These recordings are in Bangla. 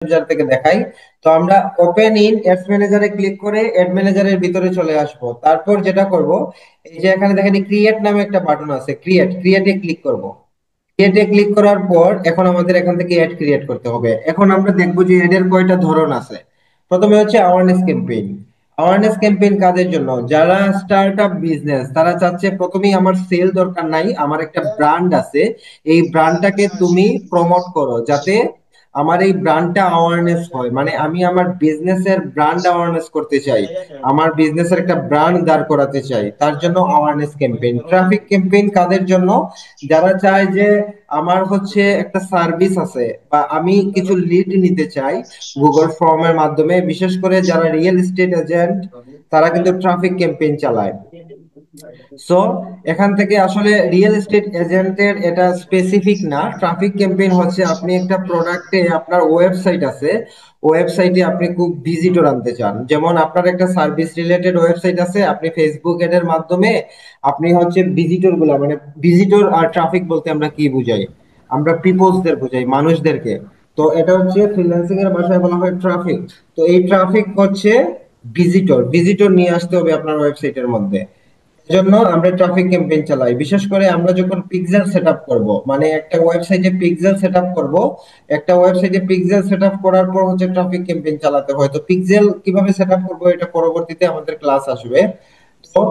ম্যানেজার থেকে দেখাই। তো আমরা ওপেন ইন অ্যাডস ম্যানেজারে ক্লিক করে অ্যাড ম্যানেজারের ভিতরে চলে আসব। তারপর যেটা করব, এই যে এখানে দেখেন ক্রিয়েট নামে একটা বাটন আছে, ক্রিয়েটে ক্লিক করব। ক্রিয়েটে ক্লিক করার পর এখন আমাদের এখান থেকে অ্যাড ক্রিয়েট করতে হবে। এখন আমরা দেখবো যে অ্যাডের কয়টা ধরন আছে। প্রথমে হচ্ছে অ্যাওয়ারনেস ক্যাম্পেইন। অ্যাওয়ারনেস ক্যাম্পেইন কাদের জন্য? যারা স্টার্টআপ বিজনেস, তারা চাচ্ছে প্রথমেই আমার সেল দরকার নাই, আমার একটা ব্র্যান্ড আছে, এই ব্র্যান্ডটাকে তুমি প্রমোট করো যাতে আমার এই ব্র্যান্ডটা অ্যাওয়ারনেস হয়। মানে আমি আমার বিজনেসের ব্র্যান্ড অ্যাওয়ারনেস করতে চাই, আমার বিজনেসের একটা ব্র্যান্ড দাঁড় করাতে চাই, তার জন্য অ্যাওয়ারনেস ক্যাম্পেইন। ট্রাফিক ক্যাম্পেইন কাদের জন্য? যারা চায় যে আমার হচ্ছে একটা সার্ভিস আছে বা আমি কিছু লিড নিতে চাই গুগল ফর্মের মাধ্যমে, বিশেষ করে যারা রিয়েল এস্টেট এজেন্ট, তারা কিন্তু ট্রাফিক ক্যাম্পেইন চালায়। সো এখান থেকে আসলে রিয়েল এস্টেট এজেন্টের এটা স্পেসিফিক না। ট্রাফিক ক্যাম্পেইন হচ্ছে আপনি একটা প্রোডাক্টে, আপনার ওয়েবসাইট আছে, ওয়েবসাইটে আপনি খুব ভিজিটর আনতে চান, যেমন আপনার একটা সার্ভিস রিলেটেড ওয়েবসাইট আছে, আপনি ফেসবুক এর মাধ্যমে আপনি হচ্ছে ভিজিটর গুলা, মানে ভিজিটর আর ট্রাফিক বলতে আমরা কি বুঝাই? আমরা পিপলসদের বুঝাই, মানুষদেরকে। তো এটা হচ্ছে ফ্রিল্যান্সিং এর ভাষায় বলা হয় ট্রাফিক। তো এই ট্রাফিক হচ্ছে ভিজিটর, ভিজিটর নিয়ে আসতে হবে আপনার ওয়েবসাইটের মধ্যে। জন্য আমরা ট্রাফিক ক্যাম্পেইন চালাই। বিশেষ করে আমরা যখন পিক্সেল সেটআপ করব, মানে একটা ওয়েবসাইটে পিক্সেল সেটআপ করব, একটা ওয়েবসাইটে পিক্সেল সেটআপ করার পর হচ্ছে ট্রাফিক ক্যাম্পেইন চালাতে হয়। তো পিক্সেল কিভাবে সেটআপ করব এটা পরবর্তীতে আমাদের ক্লাস আসবে। তো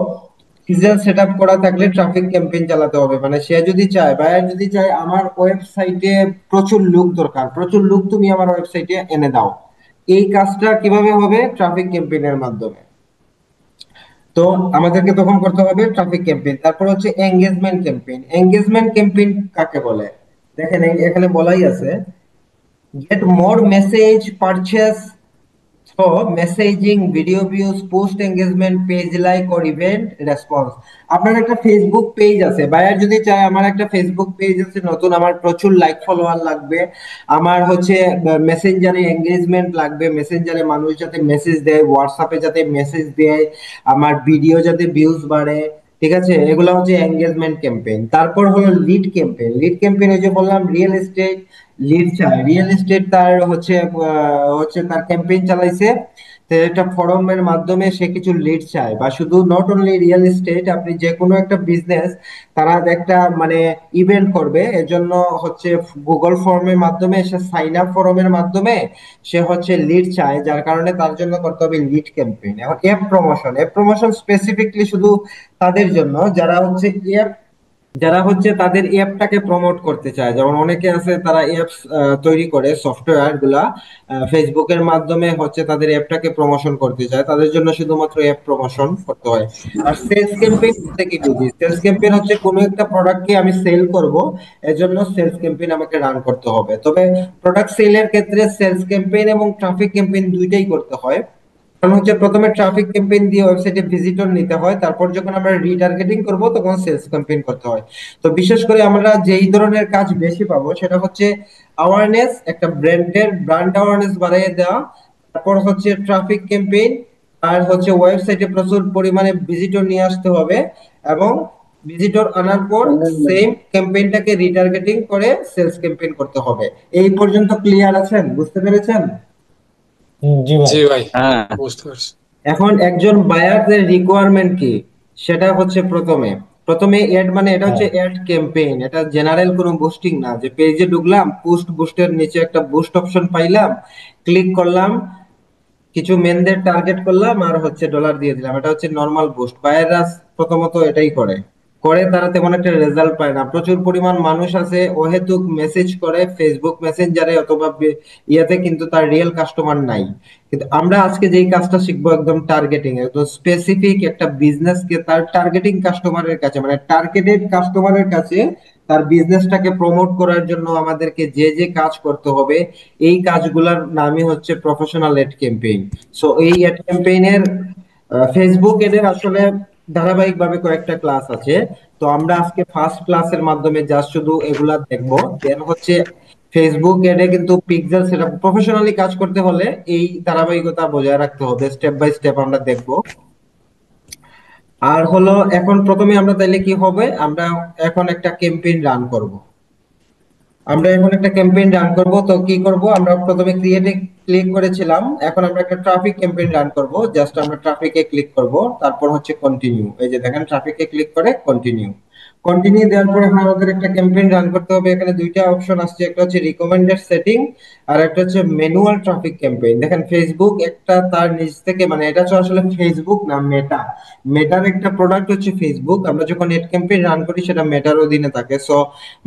পিক্সেল সেটআপ করা থাকলে ট্রাফিক ক্যাম্পেইন চালাতে হবে। মানে সে যদি চায়, বায়ার যদি চায় আমার ওয়েবসাইটে প্রচুর লোক দরকার, প্রচুর লোক তুমি আমার ওয়েবসাইটে এনে দাও, এই কাজটা কিভাবে হবে? ট্রাফিক ক্যাম্পেইনের মাধ্যমে। তো আমাদেরকে তখন করতে হবে ট্রাফিক ক্যাম্পেইন। তারপর হচ্ছে এঙ্গেজমেন্ট ক্যাম্পেইন। এঙ্গেজমেন্ট ক্যাম্পেইন কাকে বলে? দেখেন এখানে বলাই আছে, get more message purchase through messaging, video views, post engagement, page like or event response. আপনার একটা ফেসবুক পেজ আছে, বায়ার যদি চায় আমার একটা ফেসবুক পেজ আছে নতুন, আমার প্রচুর লাইক ফলোয়ার লাগবে, আমার হচ্ছে মেসেঞ্জারে এঙ্গেজমেন্ট লাগবে, মেসেঞ্জারে মানুষ যাতে মেসেজ দেয়, হোয়াটসঅ্যাপে যাতে মেসেজ দেয়, আমার ভিডিও যাতে ভিউজ বাড়ে, ঠিক আছে, এগুলো হচ্ছে এঙ্গেজমেন্ট ক্যাম্পেইন। তারপর হলো লিড ক্যাম্পেইন। লিড ক্যাম্পেইন ওই যে বললাম রিয়েল এস্টেট লিড চায়, রিয়েল এস্টেট তার হচ্ছে তার ক্যাম্পেইন চালাইছে, তো একটা ফোরামের মাধ্যমে সে কিছু লিড চায়। বা শুধু নট অনলি রিয়েল এস্টেট, আপনি যে কোনো একটা বিজনেস, তারা একটা মানে ইভেন্ট করবে, এজন্য হচ্ছে গুগল ফর্মের মাধ্যমে সে সাইন আপ ফর্মের মাধ্যমে সে হচ্ছে লিড চায়, যার কারণে তার জন্য করতে হবে লিড ক্যাম্পেইন। এখন app promotion, app promotion specifically শুধু তাদের জন্য যারা হচ্ছে তাদের অ্যাপটাকে প্রমোট করতে চায়। যেমন অনেকে আছে তারা অ্যাপস তৈরি করে, সফটওয়্যার গুলা ফেসবুকের মাধ্যমে হচ্ছে তাদের অ্যাপটাকে প্রমোশন করতে চায়, তাদের জন্য শুধুমাত্র অ্যাপ প্রমোশন করতে হয়। আর সেলস ক্যাম্পেইন থেকে বুঝি, সেলস ক্যাম্পেইন হচ্ছে কোনো একটা প্রোডাক্টকে আমি সেল করব, এজন্য সেলস ক্যাম্পেইন আমাকে রান করতে হবে। তবে প্রোডাক্ট সেলের ক্ষেত্রে সেলস ক্যাম্পেইন এবং ট্রাফিক ক্যাম্পেইন দুইটাই করতে হয়। কারণ হচ্ছে প্রথমে ট্রাফিক ক্যাম্পেইন দিয়ে ওয়েবসাইটে ভিজিটর নিতে হয়, তারপর যখন আমরা রিটার্গেটিং করব তখন সেলস ক্যাম্পেইন করতে হয়। তো বিশেষ করে আমরা যেই ধরনের কাজ বেশি পাবো সেটা হচ্ছে অ্যাওয়ারনেস, একটা ব্র্যান্ড অ্যাওয়ারনেস বাড়িয়ে দেওয়া, তারপর হচ্ছে ট্রাফিক ক্যাম্পেইন, আর হচ্ছে ওয়েবসাইটে প্রচুর পরিমাণে ভিজিটর নিয়ে আসতে হবে, এবং ভিজিটর আনার পর সেম ক্যাম্পেইনটাকে রিটার্গেটিং করে সেলস ক্যাম্পেইন করতে হবে। এই পর্যন্ত ক্লিয়ার আছেন? বুঝতে পেরেছেন? জি ভাই। জি ভাই, হ্যাঁ। বুঝতে পারছি। এখন একজন বায়ারদের রিকোয়ারমেন্ট কি, সেটা হচ্ছে প্রথমে প্রথমে এড, মানে এটা হ্যাঁ। হচ্ছে এড ক্যাম্পেইন, এটা জেনারেল কোনো বুস্টিং না যে পেজে ঢুকলাম, বুস্টের নিচে একটা বুস্ট অপশন পাইলাম, ক্লিক করলাম, কিছু মেনদের টার্গেট করলাম আর হচ্ছে ডলার দিয়ে দিলাম, এটা হচ্ছে নর্মাল বুস্ট। বায়াররা প্রথমত এটাই করে, তারা তেমন একটা রেজাল্ট পায় না। প্রচুর পরিমাণ মানুষ আছে অহেতুক মেসেজ করে ফেসবুক মেসেঞ্জারে অথবা ইয়াতে, কিন্তু তার রিয়েল কাস্টমার নাই। কিন্তু আমরা আজকে যেই কাজটা শিখবো একদম টার্গেটিং, একদম স্পেসিফিক একটা বিজনেসকে তার টার্গেটিং কাস্টমারের কাছে, মানে টার্গেটেড কাস্টমারের কাছে তার বিজনেসটাকে প্রমোট করার জন্য আমাদেরকে যে যে কাজ করতে হবে, এই কাজগুলোর নামই হচ্ছে প্রফেশনাল এড ক্যাম্পেইন। সো এই এড ক্যাম্পেইনের ফেসবুক এদের আসলে ধারাবাহিকভাবে কয়েকটা ক্লাস আছে। তো আমরা আজকে ফার্স্ট ক্লাসের মাধ্যমে জাস্ট শুধু এগুলা দেখবো, দেন হচ্ছে ফেসবুক এডে কিন্তু পিক্সেল সেটআপ প্রফেশনালি কাজ করতে হলে এই ধারাবাহিকতা বজায় রাখতে হবে, স্টেপ বাই স্টেপ আমরা দেখবো। আর হলো এখন প্রথমে আমরা তাইলে কি হবে, আমরা এখন একটা ক্যাম্পেইন রান করব। আমরা এখন একটা ক্যাম্পেইন রান করব। তো কি করব, আমরা প্রথমে ক্রিয়েটে ক্লিক করেছিলাম, এখন আমরা একটা ট্রাফিক ক্যাম্পেইন রান করব। জাস্ট আমরা ট্রাফিকে ক্লিক করব, তারপর হচ্ছে কন্টিনিউ। এই যে দেখেন, ট্রাফিকে ক্লিক করে কন্টিনিউ। কন্টিনিউ দেওয়ার পর এখন আমাদের একটা ক্যাম্পেইন রান করতে হবে। এখানে দুইটা অপশন আসছে, একটা হচ্ছে রিকমেন্ডেড সেটিং আর একটা হচ্ছে ম্যানুয়াল ট্রাফিক ক্যাম্পেইন। দেখেন ফেসবুক একটা তার নিজ থেকে, মানে এটা হচ্ছে আসলে ফেসবুক না মেটা, মেটার একটা প্রোডাক্ট হচ্ছে ফেসবুক। আমরা যখন নেট ক্যাম্পেইন রান করি সেটা মেটার অধীনে থাকে। সো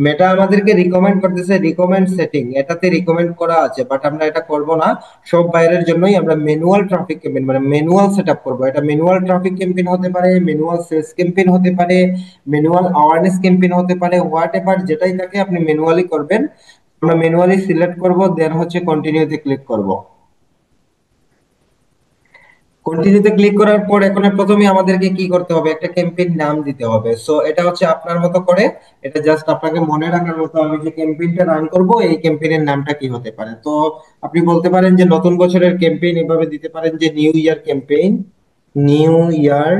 মেটা আমাদেরকে রিকমেন্ড করতেছে রিকমেন্ড সেটিং, এটাতে রিকমেন্ড করা আছে, বাট আমরা এটা করব না। সব বাইরের জন্যই আমরা ম্যানুয়াল ট্রাফিক ক্যাম্পেইন মানে ম্যানুয়াল সেটআপ করব। এটা ম্যানুয়াল ট্রাফিক ক্যাম্পেইন হতে পারে, ম্যানুয়াল সেলস ক্যাম্পেইন হতে পারে, ম্যানুয়াল অ্যাওয়ারনেস ক্যাম্পেইন হতে পারে, হোয়াট এভার যেটাই থাকে আপনি ম্যানুয়ালি করবেন। আমরা ম্যানুয়ালি সিলেক্ট করব, দেন হচ্ছে কন্টিনিউতে ক্লিক করব। কন্টিনিউতে ক্লিক করার পর এখন প্রথমে আমাদেরকে কি করতে হবে, একটা ক্যাম্পেইন নাম দিতে হবে। সো এটা হচ্ছে আপনার মতো করে, এটা জাস্ট আপনাকে মনে রাখার মতো, আমি যে ক্যাম্পেইনটা রান করব এই ক্যাম্পেইনের নামটা কি হতে পারে। তো আপনি বলতে পারেন যে নতুন বছরের ক্যাম্পেইন, এভাবে দিতে পারেন যে new year campaign, new year,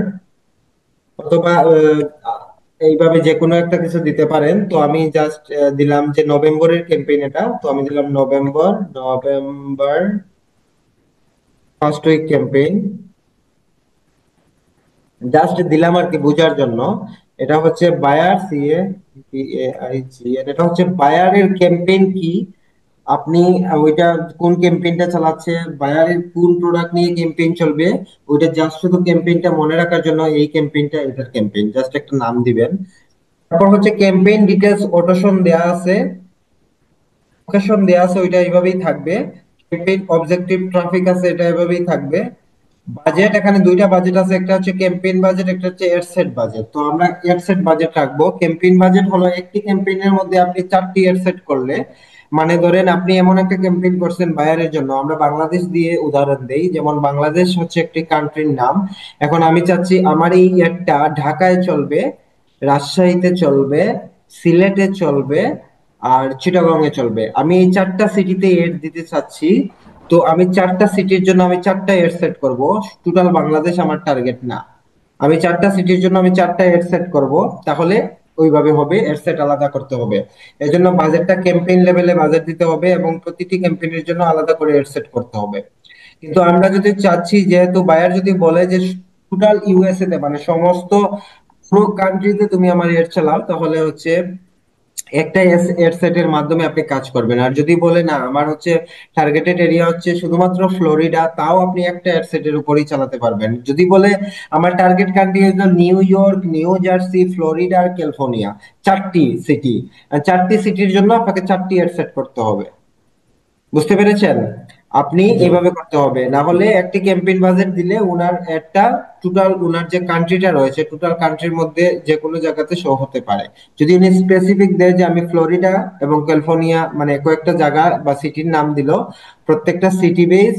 অথবা এইভাবে যে কোনো একটা কিছু দিতে পারেন। তো আমি জাস্ট দিলাম যে নভেম্বরের ক্যাম্পেইন এটা, তো আমি দিলাম November, November first week campaign. Just দিলাম আর কি বোঝার জন্য। এটা হচ্ছে বায়ার সিএ বিএআইজি, এটা হচ্ছে বায়ারের ক্যাম্পেইন কি, আপনি ওইটা কোন ক্যাম্পেইনটা চালাচ্ছে, বায়ারের কোন প্রোডাক্ট নিয়ে ক্যাম্পেইন চলবে, ওইটা জাস্ট শুধু ক্যাম্পেইনটা মনে রাখার জন্য এই ক্যাম্পেইনটা এটার ক্যাম্পেইন, জাস্ট একটা নাম দিবেন। তারপর হচ্ছে ক্যাম্পেইন ডিটেলস অটোশন দেয়া আছে, লোকেশন দেয়া আছে, ওইটা এইভাবেই থাকবে। ক্যাম্পেইন অবজেক্টিভ ট্রাফিক আছে, এটা এভাবেই থাকবে। বাজেট, এখানে দুইটা বাজেট আছে, একটা হচ্ছে ক্যাম্পেইন বাজেট, একটা হচ্ছে এড সেট বাজেট। তো আমরা এড সেট বাজেট রাখবো। ক্যাম্পেইন বাজেট হলো একটি ক্যাম্পেইনের মধ্যে আপনি 4টি এড সেট করলে, মানে ধরেন আপনি এমন একটা ক্যাম্পেইন করছেন বায়ারের জন্য, আমরা বাংলাদেশ দিয়ে উদাহরণ দেই, যেমন বাংলাদেশ হচ্ছে একটি কান্ট্রির নাম। এখন আমি চাচ্ছি আমার এই এডটা ঢাকায় চলবে, রাজশাহীতে চলবে, সিলেটে চলবে, আর চিটাগং এ চলবে। আমি এই 4টা সিটিতে এড দিতে চাচ্ছি। তো আমি 4টা সিটির জন্য আমি 4টা এড সেট করব। টোটাল বাংলাদেশ আমার টার্গেট না। আমি 4টা সিটির জন্য আমি 4টা এড সেট করব। তাহলে ওইভাবে হবে, এড সেট আলাদা করতে হবে। এজন্য বাজেটটা ক্যাম্পেইন লেভেলে বাজেট দিতে হবে এবং প্রতিটি ক্যাম্পেইনের জন্য আলাদা করে এড সেট করতে হবে। কিন্তু আমরা যদি চাচ্ছি, যেহেতু বায়ার যদি বলে যে টোটাল ইউএসএ তে, মানে সমস্ত পুরো কান্ট্রিতে তুমি আমার এড চালাও, তাহলে হচ্ছে একটা এড সেটের মাধ্যমে আপনি কাজ করবেন। আর যদি বলে না আমার হচ্ছে টার্গেটেড এরিয়া হচ্ছে শুধুমাত্র ফ্লোরিডা, তাও আপনি একটা এড সেটের উপরেই চালাতে পারবেন। যদি বলে আমার টার্গেট কান্ট্রি হলো New York, New Jersey, Florida আর ক্যালিফোর্নিয়া, 4টি সিটি, 4টি সিটির জন্য আপনাকে 4টি এড সেট করতে হবে। বুঝতে পেরেছেন? আপনি জি ভাই। এইভাবে করতে হবে, না হলে একটি ক্যাম্পেইন বাজেট দিলে উনার একটা টোটাল, উনার যে কান্ট্রিটা রয়েছে টোটাল কান্ট্রির মধ্যে যে কোনো জায়গাতে শো হতে পারে। যদি উনি স্পেসিফিক দেয় যে আমি ফ্লোরিডা এবং ক্যালিফোর্নিয়া, মানে কয়েকটা জায়গা বা সিটির নাম দিল, প্রত্যেকটা সিটি বেস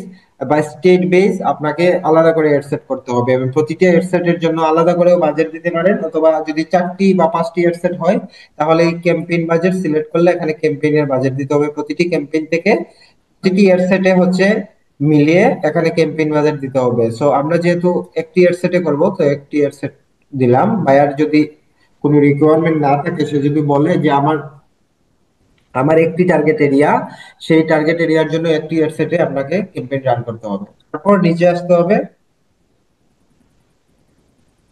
বা স্টেট বেস আপনাকে আলাদা করে এড সেট করতে হবে, এবং প্রতিটা এড সেটের জন্য আলাদা করেও বাজেট দিতে পারেন। অথবা যদি 4টি বা 5টি এড সেট হয়, তাহলে এই ক্যাম্পেইন বাজেট সিলেক্ট করলে এখানে ক্যাম্পেইনের বাজেট দিতে হবে প্রতিটি ক্যাম্পেইন থেকে। প্রতিটি এড সেটে হচ্ছে মিলিয়ে এখানে ক্যাম্পেইন বাজেট দিতে হবে। সো আমরা যেহেতু একটি এড সেটে করবো, তো একটি এড সেট দিলাম। বায়ার যদি কোনো রিকোয়ারমেন্ট না থাকে, সে যদি বলে যে আমার আমার একটি টার্গেট এরিয়া, সেই টার্গেট এরিয়ার জন্য একটি এড সেটে আপনাকে ক্যাম্পেইন রান করতে হবে। তারপর নিচে আসতে হবে,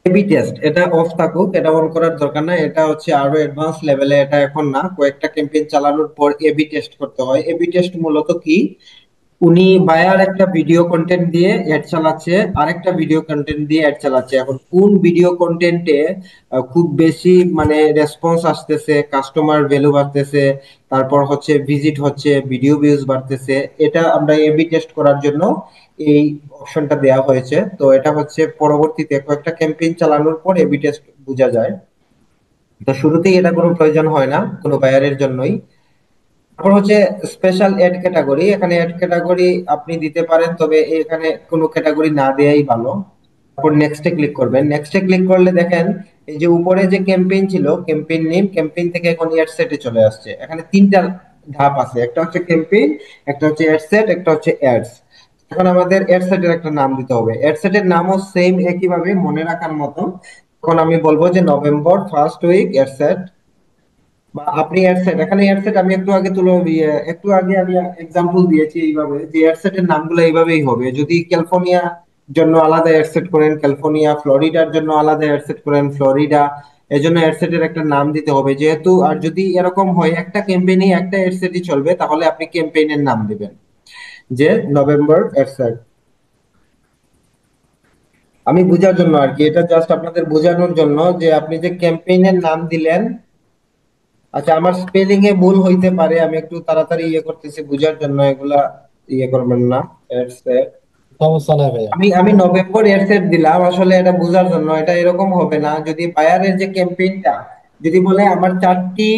এবি টেস্ট, এটা অফ থাকুক, এটা অন করার দরকার নাই, এটা হচ্ছে আরো অ্যাডভান্স লেভেলে, এটা এখন না। কয়েকটা ক্যাম্পেইন চালানোর পর এবি টেস্ট করতে হয়। এবি টেস্ট মূলত কি, উনি বায়ার একটা ভিডিও কন্টেন্ট দিয়ে অ্যাড চালাচ্ছে, আরেকটা ভিডিও কন্টেন্ট দিয়ে অ্যাড চালাচ্ছে। এখন কোন ভিডিও কন্টেন্টে খুব বেশি মানে রেসপন্স আসতেছে, কাস্টমার ভ্যালু বাড়তেছে, তারপর হচ্ছে ভিজিট হচ্ছে, ভিডিও ভিউজ বাড়তেছে, এটা আমরা এবি টেস্ট করার জন্য এই অপশনটা দেওয়া হয়েছে। তো এটা হচ্ছে পরবর্তীতে কয়েকটা ক্যাম্পেইন চালানোর পর এবি টেস্ট বোঝা যায়। তো শুরুতেই এটা কোনো প্রয়োজন হয় না কোনো বায়ারের জন্যই। তারপর হচ্ছে স্পেশাল এড ক্যাটাগরি, এখানে এড ক্যাটাগরি আপনি দিতে পারেন, তবে এখানে কোনো ক্যাটাগরি না দেয়াই ভালো। তারপর নেক্সটে ক্লিক করবেন। নেক্সটে ক্লিক করলে দেখেন এই যে উপরে যে ক্যাম্পেইন ছিল, ক্যাম্পেইন নেম, ক্যাম্পেইন থেকে এখন এড সেটে চলে আসছে। এখানে 3টা ধাপ আছে, একটা হচ্ছে ক্যাম্পেইন, একটা হচ্ছে এড সেট, একটা হচ্ছে অ্যাডস। এখন আমাদের এড সেটের একটা নাম দিতে হবে। এড সেটের নামও সেম একইভাবে মনে রাখার মতো। এখন আমি বলবো যে November first week ad set, বা আপনি অ্যাডসেট, এখানে অ্যাডসেট আমি একটু আগে আমি এক্সাম্পল দিয়েছি এইভাবে যে অ্যাডসেট এর নামগুলো এইভাবেই হবে। যদি ক্যালিফোর্নিয়া জন্য আলাদা অ্যাডসেট করেন ক্যালিফোর্নিয়া, ফ্লোরিডার জন্য আলাদা অ্যাডসেট করেন ফ্লোরিডা, এজন্য অ্যাডসেট এর একটা নাম দিতে হবে যেহেতু। আর যদি এরকম হয় একটা ক্যাম্পেইনই একটা অ্যাডসেটই চলবে, তাহলে আপনি ক্যাম্পেইনের নাম দিবেন যে নভেম্বর অ্যাডসেট। আমি বোঝার জন্য আর কি, এটা জাস্ট আপনাদের বোঝানোর জন্য যে আপনি যে ক্যাম্পেইনের নাম দিলেন। আচ্ছা, আমার স্পেলিং এ ভুল হইতে পারে, আমি একটু তাড়াতাড়ি ইয়ে করতেছি বোঝার জন্য, এগুলা ইয়ে করবেন না। That's it। সমস্যা নাই ভাইয়া। আমি নভেম্বর এর সেট দিলাম আসলে এটা বোঝার জন্য। এটা এরকম হবে না যদি বায়ারের যে ক্যাম্পেইনটা যদি বলে আমার 4টি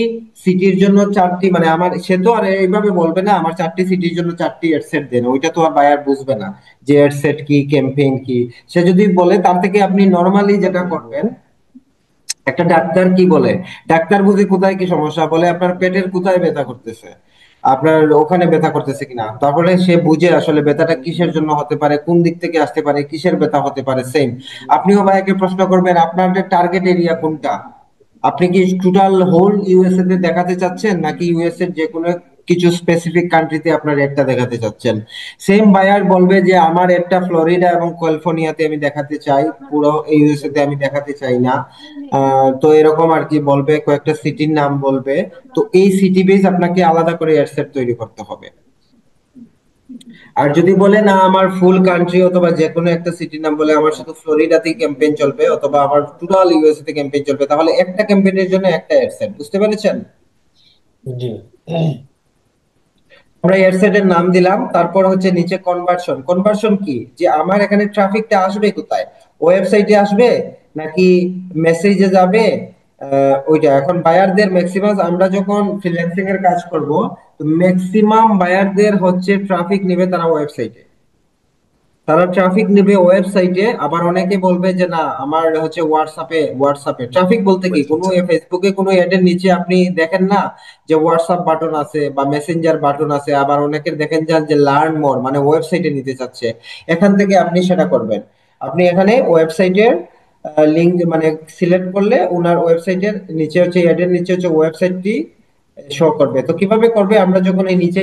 সিটির জন্য 4টি, মানে আমার সে তো আর এইভাবে বলবে না আমার 4টি সিটির জন্য 4টি এড সেট দেন, ওইটা তো আর বায়ার বুঝবে না যে এড সেট কি ক্যাম্পেইন কি। সে যদি বলে তার থেকে আপনি নর্মালি যেটা করবেন, একটা ডাক্তার কি বলে, ডাক্তার বুঝি কোথায় কি সমস্যা বলে, আপনার পেটের কোথায় ব্যথা করতেছে, আপনার ওখানে ব্যথা করতেছে কিনা, তারপরে সে বুঝে আসলে ব্যথাটা কিসের জন্য হতে পারে, কোন দিক থেকে আসতে পারে, কিসের ব্যথা হতে পারে। সেম আপনিও ভাইয়াকে প্রশ্ন করবেন আপনার টার্গেট এরিয়া কোনটা, আপনি কি টোটাল হোল ইউএসএ তে দেখাতে চাচ্ছেন নাকি ইউএসএ এর যে কোনো কিছু স্পেসিফিক কান্ট্রিতে আপনার একটা দেখাতে চাচ্ছেন। সেম বায়ার বলবে যে আমার একটা ফ্লোরিডা এবং ক্যালিফোর্নিয়াতে আমি দেখাতে চাই, পুরো ইউএসএ তে আমি দেখাতে চাই না। তো এরকম আর কি বলবে, কয়েকটা সিটির নাম বলবে। তো এই সিটি বেস আপনাকে আলাদা করে অ্যাডসেট তৈরি করতে হবে। আর যদি বলে না আমার ফুল কান্ট্রি অথবা যে কোনো একটা সিটির নাম বলে আমার শুধু ফ্লোরিডাতেই ক্যাম্পেইন চলবে অথবা আমার টোটাল ইউএসএ তে ক্যাম্পেইন চলবে, তাহলে একটা ক্যাম্পেইনের জন্য একটা অ্যাডসেট, বুঝতে পেরেছেন? জি। আমরা অ্যাডসেট এর নাম দিলাম, তারপর হচ্ছে নিচে কনভার্সন। কনভার্সন কি, যে আমার এখানে ট্রাফিকটা আসবে কোথায়, ওয়েবসাইটে আসবে নাকি মেসেজে যাবে। ওইটা এখন বায়ারদের ম্যাক্সিমাম, আমরা যখন ফ্রিল্যান্সিং এর কাজ করব, তো ম্যাক্সিমাম বায়ারদের হচ্ছে ট্রাফিক নেবে তারা ওয়েবসাইটে, তারা ট্রাফিক নেবে ওয়েবসাইটে। আবার অনেকে বলবে যে না আমার হচ্ছে হোয়াটসঅ্যাপে ট্রাফিক বলতে কি, কোনো ফেসবুকে কোনো এড এর নিচে আপনি দেখেন না যে হোয়াটসঅ্যাপ বাটন আছে বা মেসেঞ্জার বাটন আছে, আবার অনেকের দেখেন যান যে লার্ন মোর মানে ওয়েবসাইটে নিতে চাচ্ছে। এখান থেকে আপনি সেটা করবেন, আপনি এখানে ওয়েবসাইটের লিংক মানে সিলেক্ট করলে ওনার ওয়েবসাইটের নিচে হচ্ছে এড এর নিচে হচ্ছে ওয়েবসাইটটি শো করবে। তো কিভাবে করবে, আমরা যখন এই নিচে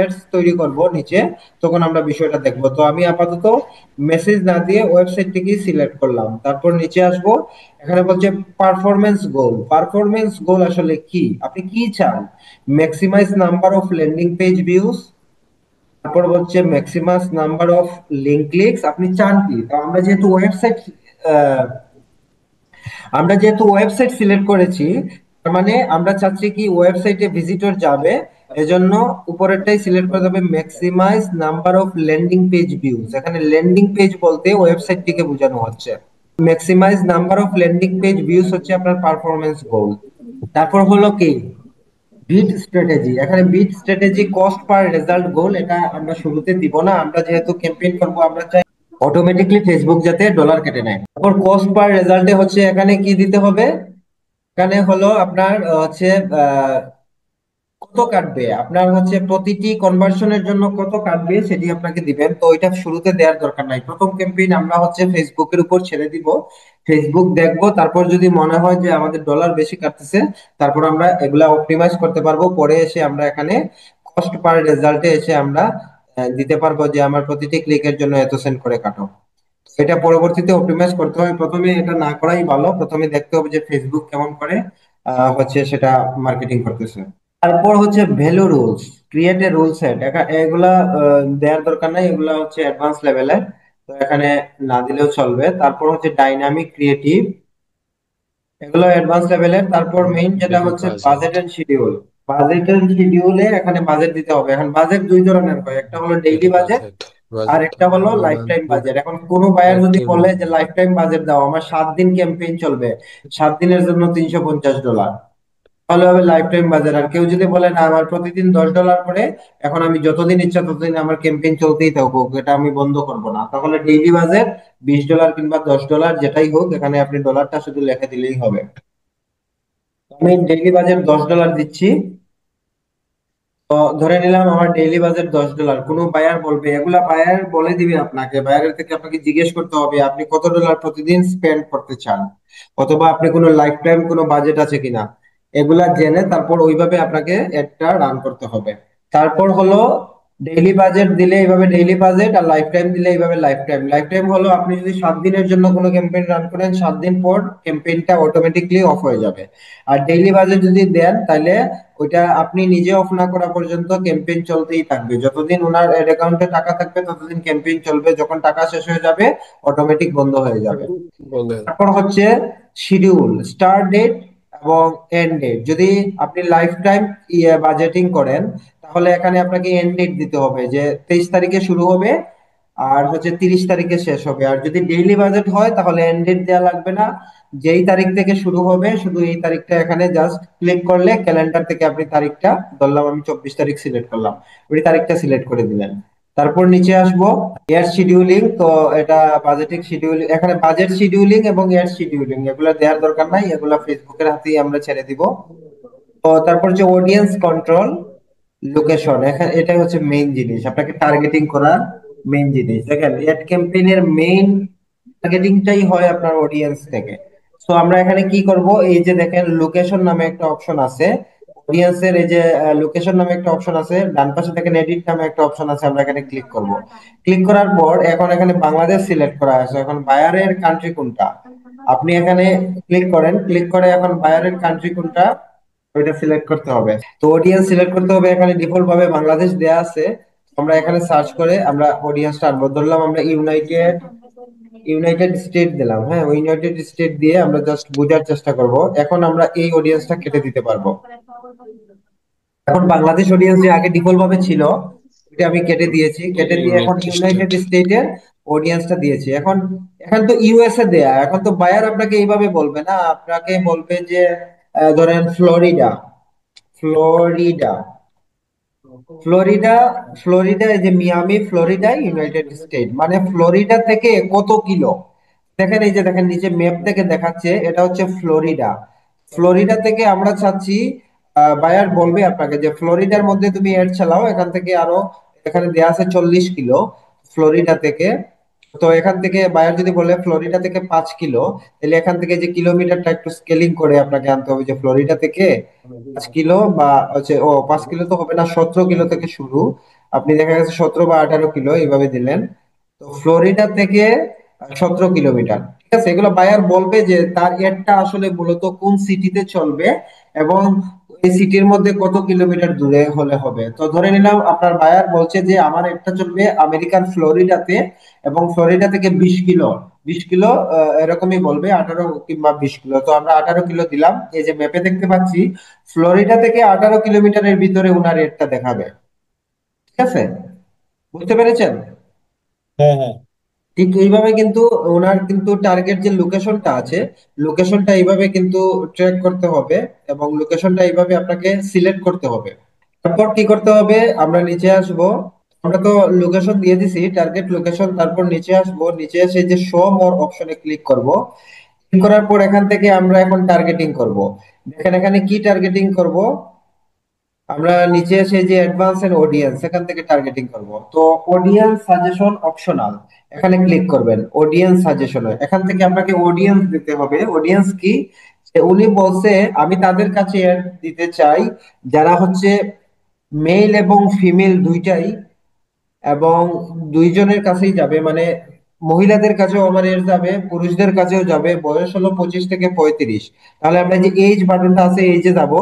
এডস তৈরি করব নিচে, তখন আমরা বিষয়টা দেখবো। তো আমি আপাতত মেসেজ না দিয়ে ওয়েবসাইটটিকে সিলেক্ট করলাম, তারপর নিচে আসবো। এখানে বলছে পারফরমেন্স গোল। পারফরমেন্স গোল আসলে কি, আপনি কি চান, maximise number of landing page views, তারপর হচ্ছে maximum number of link clicks, আপনি চান কি। তো আমরা যেহেতু ওয়েবসাইট সিলেক্ট করেছি, তার মানে আমরা চাচ্ছি কি ওয়েবসাইটে ভিজিটর যাবে, এজন্য উপরেরটাই সিলেক্ট করে দেবে maximise number of landing page views. এখানে ল্যান্ডিং পেজ বলতে ওয়েবসাইটটিকে বোঝানো হচ্ছে। Maximise number of landing page views হচ্ছে আপনার পারফরমেন্স গোল। তারপর হলো কি বিট স্ট্র্যাটেজি। এখানে bid strategy cost per result goal, এটা আমরা শুরুতে দিব না, আমরা যেহেতু ক্যাম্পেইন করব আমরা চাই অটোমেটিকলি ফেসবুক যাতে ডলার কেটে নেয়। তারপর কস্ট পার রেজাল্টে হচ্ছে এখানে কি দিতে হবে, এখানে হলো আপনার হচ্ছে আহ, কত কাটবে, আপনার হচ্ছে প্রতিটি কনভার্সনের জন্য কত কাটবে সেটি আপনাকে দিবেন। তো এটা শুরুতে দেওয়ার দরকার নাই, প্রথম ক্যাম্পেইন আমরা হচ্ছে ফেসবুকের উপর ছেড়ে দিব, ফেসবুক দেখবো, তারপর যদি মনে হয় যে আমাদের ডলার বেশি কাটতেছে, তারপর আমরা এগুলা অপটিমাইজ করতে পারবো। পরে এসে আমরা এখানে কস্ট পার রেজাল্টে এসে আমরা দিতে পারবো যে আমার প্রতিটি ক্লিকের জন্য এত সেন্ট করে কাটো। এটা পরবর্তীতে অপটিমাইজ করতে হবে, প্রথমে এটা না করাই ভালো, প্রথমে দেখতে হবে যে ফেসবুক কেমন করে হচ্ছে সেটা মার্কেটিং করতেছে। তারপর হচ্ছে value rules, create a rule set, এগুলা দেওয়ার দরকার নাই, এগুলা হচ্ছে অ্যাডভান্স লেভেলের, তো এখানে না দিলেও চলবে। তারপর হচ্ছে ডাইনামিক ক্রিয়েটিভ, এগুলো অ্যাডভান্স লেভেলের। তারপর মেইন যেটা ডেলি হচ্ছে budget budget. And schedule. Budget and শিডিউলে এখানে বাজেট দিতে হবে। এখন বাজেট দুই ধরনের হয়, একটা হলো ডেইলি ডেলি বাজেট বাজেট আর বাজেট একটা হলো লাইফ টাইম মান্থলি বাজেট। এখন কোনো বায়ার যদি উইকলি বলে যে লাইফ টাইম বাজেট দাও, আমার 7 দিন ক্যাম্পেইন চলবে, 7 দিনের জন্য $350, তাহলে হবে লাইফ টাইম বাজেট। আর কেউ যদি বলে না আমার প্রতিদিন $10 করে, এখন আমি যতদিন ইচ্ছা ততদিন আমার ক্যাম্পেইন চলতেই থাকুক, এটা আমি বন্ধ করবো না, তাহলে ডেইলি বাজেট $20 কিংবা $10 যেটাই হোক, এখানে আপনি ডলারটা শুধু লিখে দিলেই হবে। আমি ডেইলি বাজেট $10 দিচ্ছি। তো ধরে নিলাম আমার ডেইলি বাজেট $10, কোনো বায়ার বলবে, এগুলা বায়ার বলে দিবে আপনাকে, বায়ারের থেকে আপনাকে জিজ্ঞেস করতে হবে আপনি কত ডলার প্রতিদিন স্পেন্ড করতে চান, অথবা আপনি কোনো লাইফ টাইম কোনো বাজেট আছে কিনা। এগুলা জেনে তারপর ওইভাবে আপনাকে অ্যাডটা রান করতে হবে। তারপর হলো ডেইলি বাজেট দিলে এইভাবে ডেইলি বাজেট, আর লাইফ টাইম দিলে এইভাবে লাইফ টাইম। লাইফ টাইম হলো আপনি যদি 7 দিনের জন্য কোনো ক্যাম্পেইন রান করেন, 7 দিন পর ক্যাম্পেইনটা অটোমেটিকলি অফ হয়ে যাবে। আর ডেইলি বাজেট যদি দেন তাহলে ওইটা আপনি নিজে অফ না করা পর্যন্ত ক্যাম্পেইন চলতেই থাকবে। যতদিন ওনার অ্যাড অ্যাকাউন্টে টাকা থাকবে ততদিন ক্যাম্পেইন চলবে, যখন টাকা শেষ হয়ে যাবে অটোমেটিক বন্ধ হয়ে যাবে। বন্ধ হয়ে তারপর হচ্ছে শিডিউল, স্টার্ট ডেট এবং এন্ড ডেট। যদি আপনি লাইফ টাইম বাজেটিং করেন তাহলে এখানে আপনাকে এন্ড ডেট দিতে হবে, যে 23 তারিখে শুরু হবে আর হচ্ছে 30 তারিখে শেষ হবে। আর যদি ডেইলি বাজেট হয় তাহলে এন্ড ডেট দেওয়া লাগবে না, যেই তারিখ থেকে শুরু হবে শুধু এই তারিখটা এখানে জাস্ট ক্লিক করলে ক্যালেন্ডার থেকে আপনি তারিখটা, ধরলাম আমি 24 তারিখ সিলেক্ট করলাম, ওই তারিখটা সিলেক্ট করে দিলেন। তারপর নিচে আসবো এয়ার শিডিউলিং। তো এটা বাজেটিং শিডিউলিং, এখানে বাজেট শিডিউলিং এবং এয়ার শিডিউলিং এগুলো দেওয়ার দরকার নাই, এগুলো ফেসবুকের হাতেই আমরা ছেড়ে দিব। তো তারপর যে অডিয়েন্স কন্ট্রোল, লোকেশন, এখানে এটাই হচ্ছে মেইন জিনিস, আপনাকে টার্গেটিং করার মেইন জিনিস। দেখেন এড ক্যাম্পেইনের মেইন টার্গেটিংটাই হয় আপনার অডিয়েন্স থেকে। তো আমরা এখানে কি করব, এই যে দেখেন লোকেশন নামে একটা অপশন আছে, অডিয়েন্সের এই যে লোকেশন নামে একটা অপশন আছে, ডান পাশে দেখেন এডিট নামে একটা অপশন আছে, আমরা এখানে ক্লিক করব। ক্লিক করার পর এখন এখানে বাংলাদেশ সিলেক্ট করা আছে, এখন বায়ারের কান্ট্রি কোনটা আপনি এখানে ক্লিক করেন, ক্লিক করে এখন বায়ারের কান্ট্রি কোনটা ওইটা সিলেক্ট করতে হবে। তো অডিয়েন্স সিলেক্ট করতে হবে, এখানে ডিফল্ট ভাবে বাংলাদেশ দেয়া আছে। আমরা এখানে সার্চ করে আমরা অডিয়েন্সটা আনবো, ধরলাম আমরা ইউনাইটেড ইউনাইটেড স্টেট দিলাম। হ্যাঁ, ওই ইউনাইটেড স্টেট দিয়ে আমরা জাস্ট বোঝার চেষ্টা করব। এখন আমরা এই অডিয়েন্সটা কেটে দিতে পারবো। এখন বাংলাদেশ অডিয়েন্স যে আগে ডিফল্ট ভাবে ছিল ওইটা আমি কেটে দিয়েছি, কেটে দিয়ে এখন ইউনাইটেড স্টেট। ইউনাইটেড স্টেটের অডিয়েন্সটা দিয়েছি। এখন এখন তো ইউএসএ দেয়া, এখন তো বায়ার আপনাকে এইভাবে বলবে না, আপনাকে বলবে যে ধরেন ফ্লোরিডা, ফ্লোরিডা ফ্লোরিডা ফ্লোরিডা, এই যে মিয়ামি ফ্লোরিডা ইউনাইটেড স্টেট, মানে ফ্লোরিডা থেকে কত কিলো। দেখেন এই যে দেখেন নিচে ম্যাপ থেকে দেখাচ্ছে এটা হচ্ছে ফ্লোরিডা। ফ্লোরিডা থেকে আমরা চাচ্ছি, বায়ার বলবে আপনাকে যে ফ্লোরিডার মধ্যে তুমি এড চালাও, এখান থেকে আরো, এখানে দেয়া আছে 40 কিলো ফ্লোরিডা থেকে। তো এখান থেকে বায়ার যদি বলে ফ্লোরিডা থেকে 5 কিলো, তাহলে এখান থেকে যে কিলোমিটারটা একটু স্কেলিং করে আপনাকে আনতে হবে, যে ফ্লোরিডা থেকে 5 কিলো, বা হচ্ছে 5 কিলো তো হবে না, 17 কিলো থেকে শুরু। আপনি দেখা গেছে 17 বা 18 কিলো এইভাবে দিলেন। তো ফ্লোরিডা থেকে 17 কিলোমিটার, ঠিক আছে। এগুলো বায়ার বলবে যে তার এডটা আসলে মূলত কোন সিটিতে চলবে এবং এই সিটির মধ্যে কত কিলোমিটার দূরে হলে হবে। তো ধরে নিলাম আপনার বায়ার বলছে যে আমার একটা চলবে আমেরিকার ফ্লোরিডাতে, এবং ফ্লোরিডা থেকে 20 কিলো, 20 কিলো এরকমই বলবে, 18 কিংবা 20 কিলো। তো আমরা 18 কিলো দিলাম, এই যে ম্যাপে দেখতে পাচ্ছি ফ্লোরিডা থেকে 18 কিলোমিটারের ভিতরে উনার রেটটা দেখাবে। ঠিক আছে, বুঝতে পেরেছেন? হ্যাঁ, হ্যাঁ। ঠিক এইভাবে কিন্তু ওনার কিন্তু টার্গেট যে লোকেশনটা আছে, লোকেশনটা এইভাবে কিন্তু ট্র্যাক করতে হবে, এবং লোকেশনটা এইভাবে আপনাকে সিলেক্ট করতে হবে। তারপর কি করতে হবে, আমরা নিচে আসব। আমরা তো লোকেশন দিয়ে দিছি, টার্গেট লোকেশন। তারপর নিচে আসব, নিচে এসে যে শো মোর অপশনে ক্লিক করব। ক্লিক করার পর এখান থেকে আমরা এখন টার্গেটিং করব। দেখেন এখানে কি টার্গেটিং করব, আমরা নিচে এসে যে অ্যাডভান্স এন্ড অডিয়েন্স এখান থেকে টার্গেটিং করব। তো অডিয়েন্স সাজেশন অপশনাল, এখানে ক্লিক করবেন। অডিয়েন্স সাজেশনে এখান থেকে আপনাকে অডিয়েন্স দিতে হবে। অডিয়েন্স কি, যে উনি বলছে আমি তাদের কাছে অ্যাড দিতে চাই যারা হচ্ছে মেল এবং ফিমেল দুইটাই, এবং দুইজনের কাছেই যাবে, মানে মহিলাদের কাছেও আমার এর যাবে, পুরুষদের কাছেও যাবে, বয়স হলো 25 থেকে 35। তাহলে আমরা যে এইজ বাটনটা আছে এইজে যাব,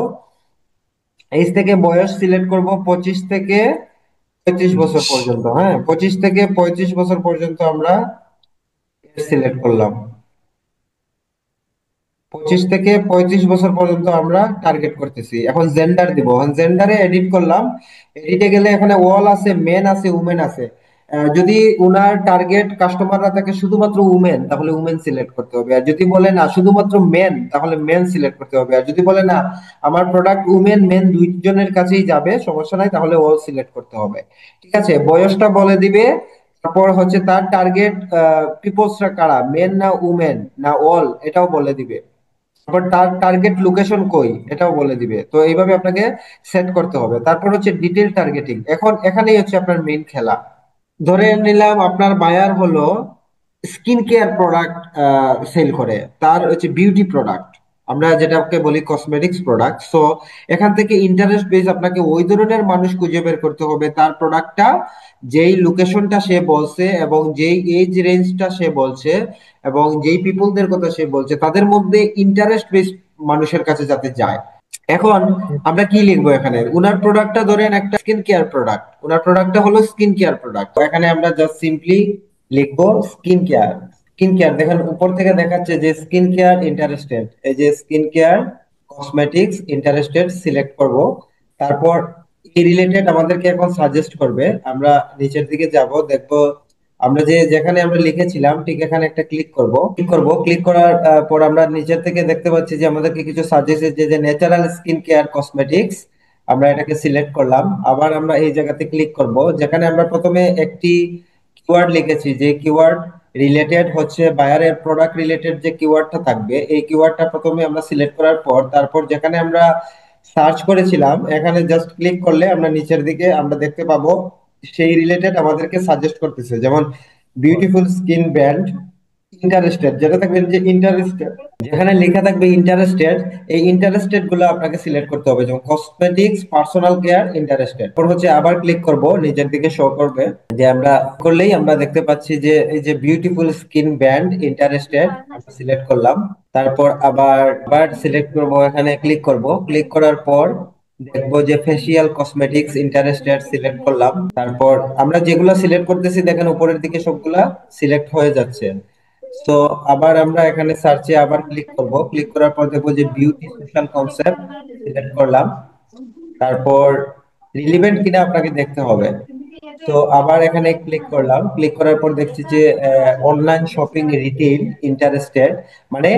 এইজ থেকে বয়স সিলেক্ট করব 25 থেকে 35 বছর পর্যন্ত। হ্যাঁ, 25 থেকে 35 বছর পর্যন্ত আমরা সিলেক্ট করলাম। 25 থেকে 35 বছর পর্যন্ত আমরা টার্গেট করতেছি। এখন জেন্ডার দিব, এখন জেন্ডারে এডিট করলাম। এডিটে গেলে এখানে ওয়াল আছে, মেন আছে, উমেন আছে। যদি উনার টার্গেট কাস্টমাররা থাকে শুধুমাত্র উমেন, তাহলে উমেন সিলেক্ট করতে হবে। আর যদি বলে না শুধুমাত্র মেন, তাহলে মেন সিলেক্ট করতে হবে। আর যদি বলে না আমার প্রোডাক্ট উমেন মেন দুইজনের কাছেই যাবে, সমস্যা নাই, তাহলে অল সিলেক্ট করতে হবে। ঠিক আছে, বয়সটা বলে দিবে। তারপর হচ্ছে তার টার্গেট পিপলসরা কারা, মেন না উমেন না অল, এটাও বলে দিবে। তারপর তার টার্গেট লোকেশন কই এটাও বলে দিবে। তো এইভাবে আপনাকে সেট করতে হবে। তারপর হচ্ছে ডিটেল টার্গেটিং, এখন এখানেই হচ্ছে আপনার মেইন খেলা। ধরে নিলাম আপনার বায়ার হলো স্কিন কেয়ার প্রোডাক্ট সেল করে, তার হচ্ছে বিউটি প্রোডাক্ট। আমরা যেটাকে বলি কসমেটিক্স প্রোডাক্ট। সো এখান থেকে ইন্টারেস্ট বেস আপনাকে ওই ধরনের মানুষ খুঁজে বের করতে হবে, তার প্রোডাক্টটা যেই লোকেশনটা সে বলছে এবং যেই এজ রেঞ্জটা সে বলছে এবং যেই পিপলদের কথা সে বলছে তাদের মধ্যে ইন্টারেস্ট বেস মানুষের কাছে যাতে যায়। এখন আমরা কি লিখবো এখানে, উনার প্রোডাক্টটা ধরেন একটা স্কিন কেয়ার প্রোডাক্ট, উনার প্রোডাক্টটা হলো স্কিন কেয়ার প্রোডাক্ট, এখানে আমরা জাস্ট সিম্পলি লিখবো স্কিন কেয়ার। স্কিন কেয়ার দেখেন উপর থেকে দেখাচ্ছে যে স্কিন কেয়ার ইন্টারেস্টেড, এই যে skin care cosmetics interested select করব। তারপর এই রিলেটেড আমাদেরকে এখন সাজেস্ট করবে, আমরা নিচের দিকে যাব, দেখবো আমরা যে যেখানে আমরা লিখেছিলাম ঠিক এখানে একটা ক্লিক করার পর আমরা নিচের থেকে দেখতে পাচ্ছি যে আমাদেরকে কিছু সাজেস্ট, যে ন্যাচারাল স্কিন কেয়ার কসমেটিক্স, আমরা এটাকে সিলেক্ট করলাম। আবার আমরা এই জায়গাতে ক্লিক করব, যেখানে আমরা প্রথমে একটি কিওয়ার্ড লিখেছি, যে কিওয়ার্ড রিলেটেড হচ্ছে বায়ারের প্রোডাক্ট রিলেটেড যে কিওয়ার্ডটা থাকবে, এই কিওয়ার্ডটা প্রথমে আমরা সিলেক্ট করার পর তারপর যেখানে আমরা সার্চ করেছিলাম এখানে জাস্ট ক্লিক করলে আমরা নিচের দিকে আমরা দেখতে পাবো সেই রিলেটেড আমাদেরকে সাজেস্ট করতেছে, যেমন বিউটিফুল স্কিন ব্র্যান্ড ইন্টারেস্টেড, যেটা থাকবে যে ইন্টারেস্টেড, যেখানে লেখা থাকবে ইন্টারেস্টেড, এই ইন্টারেস্টেড গুলো আপনাকে সিলেক্ট করতে হবে, যেমন কসমেটিক্স পার্সোনাল কেয়ার ইন্টারেস্টেড। এরপর হচ্ছে আবার ক্লিক করব, নিচের দিকে শো করবে যে আমরা করলেই আমরা দেখতে পাচ্ছি যে এই যে বিউটিফুল স্কিন ব্র্যান্ড ইন্টারেস্টেড আমরা সিলেক্ট করলাম। তারপর আবার আবার সিলেক্ট করব, এখানে ক্লিক করব, ক্লিক করার পর দেখবো যে ফেসিয়াল কসমেটিক্স ইন্টারেস্টেড সিলেক্ট করলাম। তারপর আমরা যেগুলা সিলেক্ট করতেছি দেখেন উপরের দিকে সবগুলা সিলেক্ট হয়ে যাচ্ছে। তো আবার আমরা এখানে সার্চে আবার ক্লিক করব, ক্লিক করার পর দেখবো যে বিউটি সোশ্যাল কনসেপ্ট সিলেক্ট করলাম। তারপর রিলিভেন্ট কিনা আপনাকে দেখতে হবে। তো আবার এখানে ক্লিক করলাম, ক্লিক করার পর দেখছি যে অনলাইন শপিং রিটেইল ইন্টারেস্টেড, মানে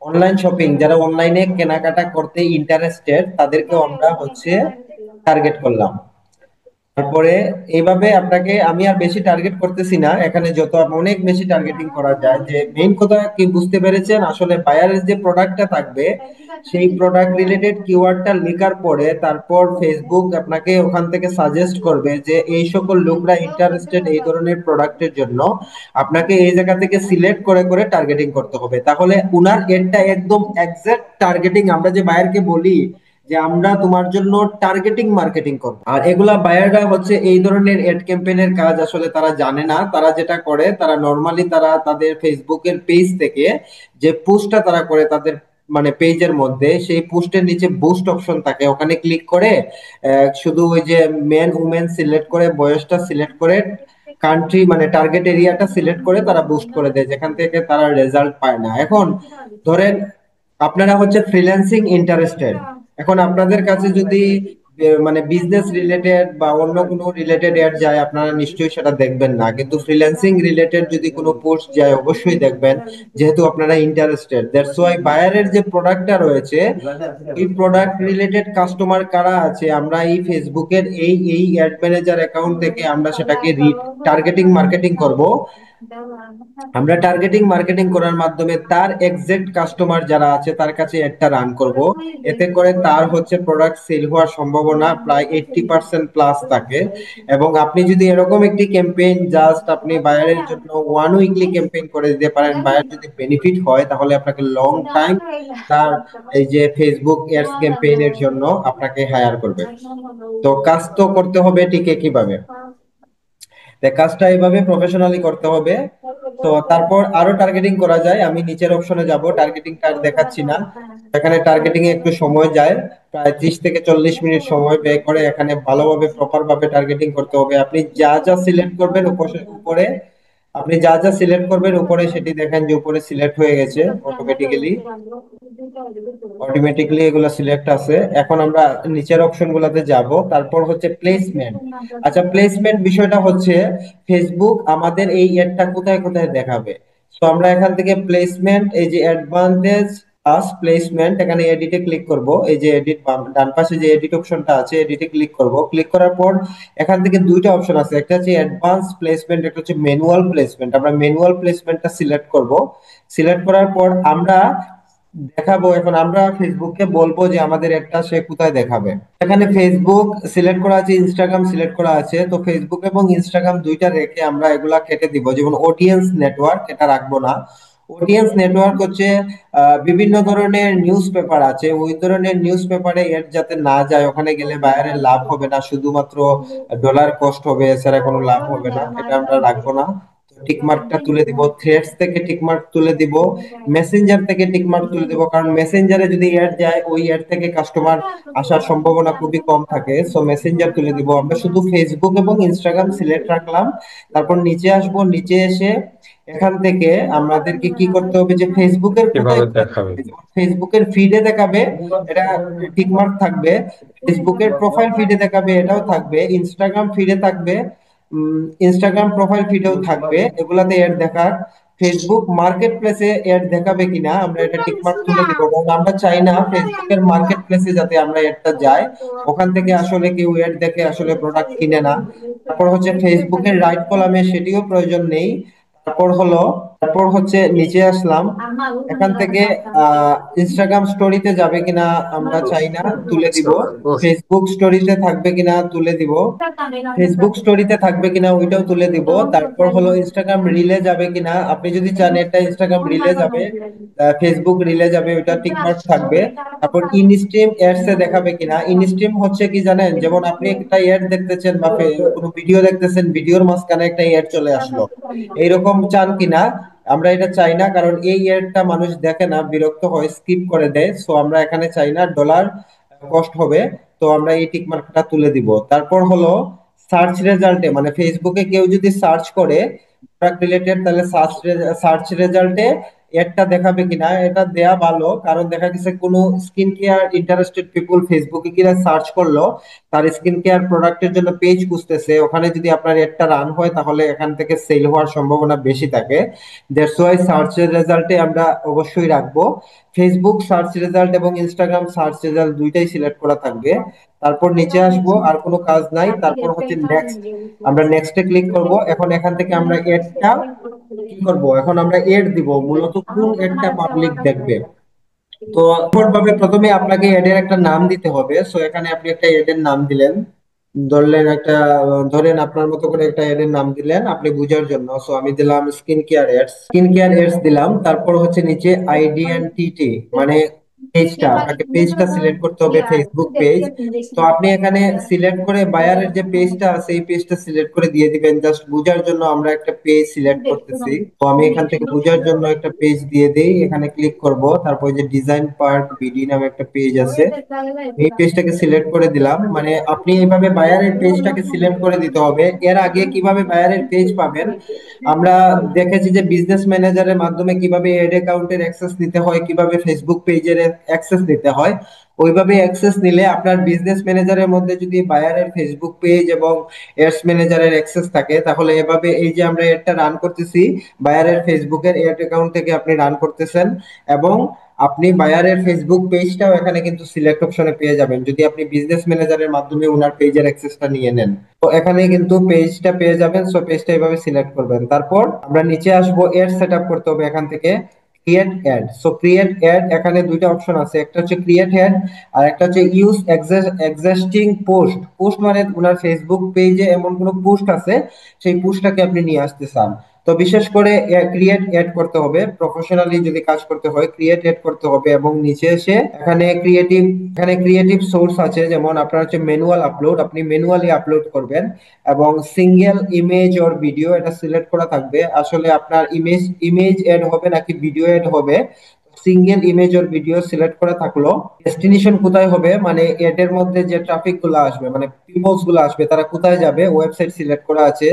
অনলাইন শপিং যারা অনলাইনে কেনাকাটা করতে ইন্টারেস্টেড তাদেরকেও আমরা হচ্ছে টার্গেট করলাম। তারপরে এইভাবে আপনাকে আমি আর বেশি টার্গেট করতেছি না, এখানে যত অনেক বেশি টার্গেটিং করা যায়। যে মেইন কথা কি বুঝতে পেরেছেন, আসলে বায়ারের যে প্রোডাক্টটা থাকবে সেই প্রোডাক্ট রিলেটেড কিওয়ার্ডটা লেখার পরে তারপর ফেসবুক আপনাকে ওখান থেকে সাজেস্ট করবে যে এই সকল লোকরা ইন্টারেস্টেড এই ধরনের প্রোডাক্টের জন্য, আপনাকে এই জায়গা থেকে সিলেক্ট করে করে টার্গেটিং করতে হবে, তাহলে উনার এডটা একদম এক্সাক্ট টার্গেটিং। আমরা যে বায়ারকে বলি যে আমরা তোমার জন্য টার্গেটিং মার্কেটিং করব, আর এগুলা বায়াররা হচ্ছে এই ধরনের এড ক্যাম্পেইনের কাজ আসলে তারা জানে না। তারা যেটা করে তারা নর্মালি তারা তাদের ফেসবুকের পেজ থেকে যে পোস্টটা তারা করে তাদের মানে পেজের মধ্যে, সেই পোস্টের নিচে বুস্ট অপশন থাকে, ওখানে ক্লিক করে শুধু ওই যে মেন উমেন সিলেক্ট করে বয়সটা সিলেক্ট করে কান্ট্রি মানে টার্গেট এরিয়াটা সিলেক্ট করে তারা বুস্ট করে দেয়, যেখান থেকে তারা রেজাল্ট পায় না। এখন ধরেন আপনারা হচ্ছে ফ্রিল্যান্সিং ইন্টারেস্টেড, এখন আপনাদের কাছে যদি মানে বিজনেস রিলেটেড বা অন্য কোনো রিলেটেড অ্যাড যায় আপনারা নিশ্চয়ই সেটা দেখবেন না, কিন্তু ফ্রিল্যান্সিং রিলেটেড যদি কোনো পোস্ট যায় অবশ্যই দেখবেন, যেহেতু আপনারা ইন্টারেস্টেড। দ্যাটস ওয়াই বায়ারের যে প্রোডাক্টটা রয়েছে এই প্রোডাক্ট রিলেটেড কাস্টমার কারা আছে আমরা এই ফেসবুকের এই অ্যাড ম্যানেজার অ্যাকাউন্ট থেকে আমরা সেটাকে টার্গেটিং মার্কেটিং করব। আমরা টার্গেটিং মার্কেটিং করার মাধ্যমে তার এক্সাক্ট কাস্টমার যারা আছে তার কাছে একটা রান করব, এতে করে তার হচ্ছে প্রোডাক্ট সেল হওয়ার সম্ভাবনা প্রায় 80% প্লাস থাকে। এবং আপনি যদি এরকম একটি ক্যাম্পেইন জাস্ট আপনি বায়ারের জন্য ওয়ান উইকলি ক্যাম্পেইন করে দিতে পারেন, বায়ার যদি বেনিফিট হয় তাহলে আপনাকে লং টাইম তার এই যে ফেসবুক এডস ক্যাম্পেইনের জন্য আপনাকে হায়ার করবে। তো কাজ তো করতে হবে ঠিক কিভাবে, কাজটা এইভাবে প্রফেশনালি করতে হবে। তো তারপর আরো টার্গেটিং করা যায়, আমি নিচের অপশনে যাব, টার্গেটিং টার দেখাচ্ছি না, এখানে টার্গেটিং এ একটু সময় যায়, প্রায় 30 থেকে 40 মিনিট সময় ব্যয় করে এখানে ভালোভাবে প্রপার ভাবে টার্গেটিং করতে হবে। আপনি যা যা সিলেক্ট করবেন উপরে আপনি যা যা সিলেক্ট করবেন উপরে সেটি দেখেন যে উপরে সিলেক্ট হয়ে গেছে অটোমেটিক্যালি, এগুলো সিলেক্ট আছে। এখন আমরা নিচের অপশন গুলাতে যাব, তারপর হচ্ছে প্লেসমেন্ট। আচ্ছা প্লেসমেন্ট বিষয়টা হচ্ছে ফেসবুক আমাদের এই অ্যাডটা কোথায় কোথায় দেখাবে। তো আমরা এখান থেকে প্লেসমেন্ট এই যে অ্যাডভান্টেজ প্লাস প্লেসমেন্ট, এখানে এডিটে ক্লিক করব, এই যে এডিট ডান পাশে যে এডিট অপশনটা আছে এডিটে ক্লিক করব, ক্লিক করার পর এখান থেকে দুইটা অপশন আছে, একটা হচ্ছে অ্যাডভান্স প্লেসমেন্ট, একটা হচ্ছে ম্যানুয়াল প্লেসমেন্ট। আমরা ম্যানুয়াল প্লেসমেন্টটা সিলেক্ট করব, সিলেক্ট করার পর আমরা দেখাবো, এখন আমরা ফেসবুককে বলবো যে আমাদের একটা সে কোথায় দেখাবে। এখানে ফেসবুক সিলেক্ট করা আছে, ইনস্টাগ্রাম সিলেক্ট করা আছে, তো ফেসবুক এবং ইনস্টাগ্রাম দুইটা রেখে আমরা এগুলা কেটে দিব, যেমন অডিয়েন্স নেটওয়ার্ক এটা রাখবো না, অডিয়েন্স নেটওয়ার্ক হচ্ছে বিভিন্ন ধরনের নিউজ পেপার আছে, ওই ধরনের নিউজ পেপারে এড যাতে না যায়, ওখানে গেলে বায়ারের লাভ হবে না, শুধুমাত্র ডলার কস্ট হবে, এছাড়া কোনো লাভ হবে না, এটা আমরা রাখবো না। টিকমার্কটা তুলে দিব, থ্রেডস থেকে টিকমার্ক তুলে দিব, মেসেঞ্জার থেকে টিকমার্ক তুলে দিব, কারণ মেসেঞ্জারে যদি অ্যাড যায় ওই অ্যাড থেকে কাস্টমার আসার সম্ভাবনা খুবই কম থাকে, সো মেসেঞ্জার তুলে দিব। আমরা শুধু ফেসবুক এবং ইনস্টাগ্রাম সিলেক্ট রাখলাম। তারপর নিচে আসবো, নিচে এসে এখান থেকে আমাদেরকে কি করতে হবে, যে ফেসবুকের কোথায় কিভাবে কোথায় দেখাবে? দেখাবে, যেমন ফেসবুকের ফিডে দেখাবে, এটা টিকমার্ক থাকবে। ফেসবুকের প্রোফাইল ফিডে দেখাবে, এটাও থাকবে। ইনস্টাগ্রাম ফিডে থাকবে, ইনস্টাগ্রাম প্রোফাইল ফিডেও থাকবে, এগুলাতে অ্যাড দেখার। ফেসবুক মার্কেট প্লেসে অ্যাড দেখাবে কিনা আমরা এটা টিকমার্ক তুলে দিব, কারণ আমরা চাই না ফেসবুকের মার্কেট প্লেসে যাতে আমরা অ্যাডটা যাই, ওখান থেকে আসলে কেউ অ্যাড দেখে আসলে প্রোডাক্ট কিনে না। তারপর হচ্ছে ফেসবুকের রাইট কলামে, সেটিও প্রয়োজন নেই। তারপর হচ্ছে নিচে আসলাম, এখান থেকে ইনস্টাগ্রাম স্টোরিতে যাবে কিনা আমরা চাই না, তুলে দিব। ফেসবুক স্টোরিতে থাকবে কিনা তুলে দিব, ফেসবুক স্টোরিতে থাকবে কিনা ওইটাও তুলে দিব। তারপর হলো ইনস্টাগ্রাম রিলে যাবে কিনা, আপনি যদি চান এটা ইনস্টাগ্রাম রিলে যাবে, ফেসবুক রিলে যাবে, ওইটা টিকমার্ক থাকবে। তারপর ইন স্ট্রিম এডস এ দেখাবে কিনা, ইন স্ট্রিম হচ্ছে কি জানেন, যেমন আপনি একটা এড দেখতেছেন বা কোনো ভিডিও দেখতেছেন, ভিডিওর মাঝখানে একটা এড চলে আসলো, এইরকম চান কিনা। আমরা এটা চাই না, কারণ এই এডটা মানুষ দেখে না, বিরক্ত হয়, স্কিপ করে দেয়, সো আমরা এখানে চাই না, ডলার কস্ট হবে। তো আমরা এই টিক মার্কটা তুলে দিব। তারপর হলো সার্চ রেজাল্টে, মানে ফেসবুকে কেউ যদি সার্চ করে প্রোডাক্ট রিলেটেড, তাহলে সার্চ রেজাল্টে এডটা দেখাবে কিনা, এটা দেয়া ভালো, কারণ দেখা গেছে কোনো স্কিন কেয়ার ইন্টারেস্টেড পিপল ফেসবুকে কিনা সার্চ করলো, তার স্কিন কেয়ার প্রোডাক্টের জন্য পেজ খুঁজতেছে, ওখানে যদি আপনার এডটা রান হয় তাহলে এখান থেকে সেল হওয়ার সম্ভাবনা বেশি থাকে। দ্যাটস ওয়াই সার্চের রেজাল্টে আমরা অবশ্যই রাখবো। ফেসবুক সার্চ রেজাল্ট এবং ইনস্টাগ্রাম সার্চ রেজাল্ট দুইটাই সিলেক্ট করা থাকবে। তারপর নিচে আসবো, আর কোনো কাজ নাই, তারপর হচ্ছে নেক্সট। আমরা নেক্সটে ক্লিক করব। এখন এখান থেকে আমরা এডটা কি করব, এখন আমরা এড দিব, মূলত কোন এডটা পাবলিক দেখবে। তো ভাবে প্রথমে আপনাকে এডের একটা নাম দিতে হবে, সো এখানে আপনি একটা এডের নাম দিলেন, ধরলেন একটা, ধরেন আপনার মতো করে একটা এডের নাম দিলেন আপনি বুঝার জন্য, সো আমি দিলাম স্কিন কেয়ার এডস দিলাম। তারপর হচ্ছে নিচে আইডেন্টিটি, মানে পেজটা, আপনাকে পেজটা সিলেক্ট করতে হবে, ফেসবুক পেজ। তো আপনি এখানে সিলেক্ট করে বায়ারের যে পেজটা আছে এই পেজটা সিলেক্ট করে দিয়ে দিবেন, জাস্ট বুঝার জন্য আমরা একটা পেজ সিলেক্ট করতেছি। তো আমি এখান থেকে বুঝার জন্য একটা পেজ দিয়ে দেই, এখানে ক্লিক করব। তারপর যে ডিজাইন পার্ক বিডি নামে একটা পেজ আছে, এই পেজটাকে সিলেক্ট করে দিলাম। মানে আপনি এইভাবে বায়ারের পেজটাকে সিলেক্ট করে দিতে হবে। এর আগে কিভাবে বায়ারের পেজ পাবেন, আমরা দেখেছি যে বিজনেস ম্যানেজারের মাধ্যমে কিভাবে এড অ্যাকাউন্টের অ্যাক্সেস নিতে হয়, কিভাবে ফেসবুক পেজের অ্যাক্সেস নিতে হয়, ওইভাবে অ্যাক্সেস নিলে আপনার বিজনেস ম্যানেজারের মধ্যে যদি বায়ারের ফেসবুক পেজ এবং এডস ম্যানেজারের অ্যাক্সেস থাকে, তাহলে এভাবে এই যে আমরা এডটা রান করতেছি, বায়ারের ফেসবুকের এড অ্যাকাউন্ট থেকে আপনি রান করতেছেন, এবং আপনি বায়ারের ফেসবুক পেজটাও এখানে কিন্তু সিলেক্ট অপশনে পেয়ে যাবেন, যদি আপনি বিজনেস ম্যানেজারের মাধ্যমে ওনার পেজের অ্যাক্সেসটা নিয়ে নেন। তো এখানে কিন্তু পেজটা পেয়ে যাবেন, সো পেজটা এইভাবে সিলেক্ট করবেন। তারপর আমরা নিচে আসবো, এড সেটআপ করতে হবে, এখান থেকে create add. So create add, এখানে দুইটা অপশন আছে, একটা হচ্ছে ক্রিয়েট অ্যাড আর একটা হচ্ছে ইউজ এক্সিস্টিং পোস্ট। পোস্ট মানে ওনার ফেসবুক পেজে এমন কোনো পোস্ট আছে, সেই পোস্টটাকে আপনি নিয়ে আসতে চান। তো বিশেষ করে ক্রিয়েট অ্যাড করতে হবে, প্রফেশনালি যদি কাজ করতে হয় ক্রিয়েট অ্যাড করতে হবে। এবং নিচে এসে এখানে ক্রিয়েটিভ সোর্স আছে, যেমন আপনার হচ্ছে ম্যানুয়াল আপলোড, আপনি ম্যানুয়ালি আপলোড করবেন। এবং সিঙ্গেল ইমেজ অর ভিডিও, এটা সিলেক্ট করা থাকবে, আসলে আপনার ইমেজ এড হবে নাকি ভিডিও এড হবে। Single image or video select করা থাকলো। ডেস্টিনেশন কোথায় হবে, মানে এড এর মধ্যে যে ট্রাফিক গুলো আসবে, মানে পিপলস গুলো আসবে, তারা কোথায় যাবে, ওয়েবসাইট সিলেক্ট করা আছে।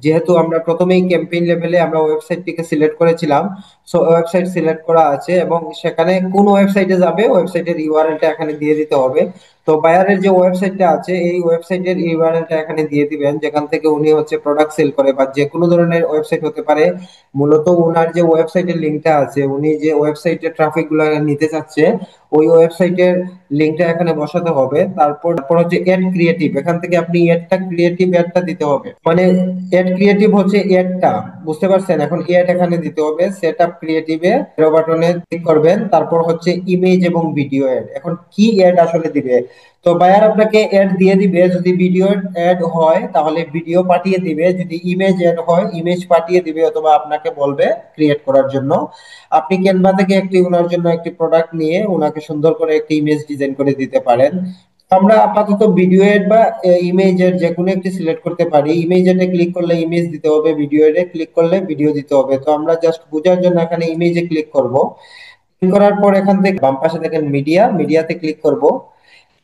যেহেতু আমরা প্রথমেই ক্যাম্পেইন লেভেলে আমরা ওয়েবসাইটটিকে সিলেক্ট করেছিলাম, সো ওয়েবসাইট সিলেক্ট করা আছে, এবং সেখানে কোন ওয়েবসাইটে যাবে ওয়েবসাইটের ইউআরএলটা এখানে দিয়ে দিতে হবে। তো বায়ারের যে ওয়েবসাইটটা আছে এই ওয়েবসাইটের ইউআরএলটা এখানে দিয়ে দিবেন, যেখান থেকে উনি হচ্ছে প্রোডাক্ট সেল করে, বা যে কোনো ধরনের ওয়েবসাইট হতে পারে। মূলত ওনার যে ওয়েবসাইটের লিঙ্কটা আছে, উনি যে ওয়েবসাইটের ট্রাফিক গুলো নিতে চাচ্ছে, ওই ওয়েবসাইটের লিঙ্কটা এখানে বসাতে হবে। তারপর হচ্ছে এড ক্রিয়েটিভ, এখান থেকে আপনি এডটা দিতে হবে, মানে এড ক্রিয়েটিভ হচ্ছে এডটা, বুঝতে পারছেন। এখন এড এখানে দিতে হবে, সেট আপ ক্রিয়েটিভে এরো বাটনে ক্লিক করবেন। তারপর হচ্ছে ইমেজ এবং ভিডিও এড, এখন কি এড আসলে দিবে, তো বায়ার আপনাকে অ্যাড দিয়ে দিবে, যদি ভিডিও অ্যাড হয় তাহলে ভিডিও পাঠিয়ে দিবে, যদি ইমেজ অ্যাড হয় ইমেজ পাঠিয়ে দিবে, অথবা আপনাকে বলবে ক্রিয়েট করার জন্য। আপনি ক্যানভা থেকে একটি ওনার জন্য একটি প্রোডাক্ট নিয়ে ওনাকে সুন্দর করে একটি ইমেজ ডিজাইন করে দিতে পারেন। আমরা আপাতত ভিডিও এড বা ইমেজ এর যে কোনো একটি সিলেক্ট করতে পারি। ইমেজ এডে ক্লিক করলে ইমেজ দিতে হবে, ভিডিও এডে ক্লিক করলে ভিডিও দিতে হবে। তো আমরা জাস্ট বোঝার জন্য এখানে ইমেজে ক্লিক করব। ক্লিক করার পর এখান থেকে বাম পাশে দেখেন মিডিয়া, মিডিয়াতে ক্লিক করব।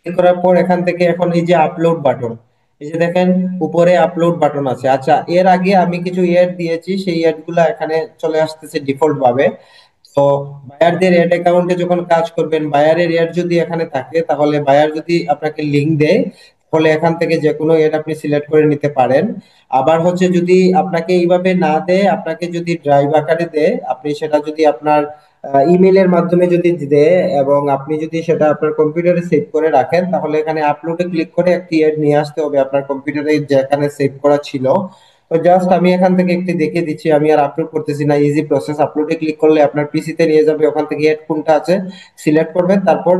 ক্লিক করার পর এখান থেকে এখন এই যে আপলোড বাটন, এই যে দেখেন উপরে আপলোড বাটন আছে। আচ্ছা, এর আগে আমি কিছু অ্যাড দিয়েছি, সেই অ্যাড গুলা এখানে চলে আসতেছে ডিফল্ট ভাবে। তো বায়ারদের এড অ্যাকাউন্টে যখন কাজ করবেন, বায়ারের এড যদি এখানে থাকে, তাহলে বায়ার যদি আপনাকে লিংক দেয়, তাহলে এখান থেকে যে কোনো এড আপনি সিলেক্ট করে নিতে পারেন। আবার হচ্ছে যদি আপনাকে এইভাবে না দেয়, আপনাকে যদি ড্রাইভ আকারে দেয়, আপনি সেটা যদি আপনার ইমেলের মাধ্যমে যদি দেয় এবং আপনি যদি সেটা আপনার কম্পিউটারে সেভ করে রাখেন, তাহলে এখানে আপলোডে ক্লিক করে একটি এড নিয়ে আসতে হবে আপনার কম্পিউটারে যেখানে সেভ করা ছিল। তো জাস্ট আমি এখান থেকে একটি দেখিয়ে দিচ্ছি, আমি আর আপলোড করতেছি না, ইজি প্রসেস। আপলোডে ক্লিক করলে আপনার পিসিতে নিয়ে যাবে, ওখান থেকে এড কোনটা আছে সিলেক্ট করবেন, তারপর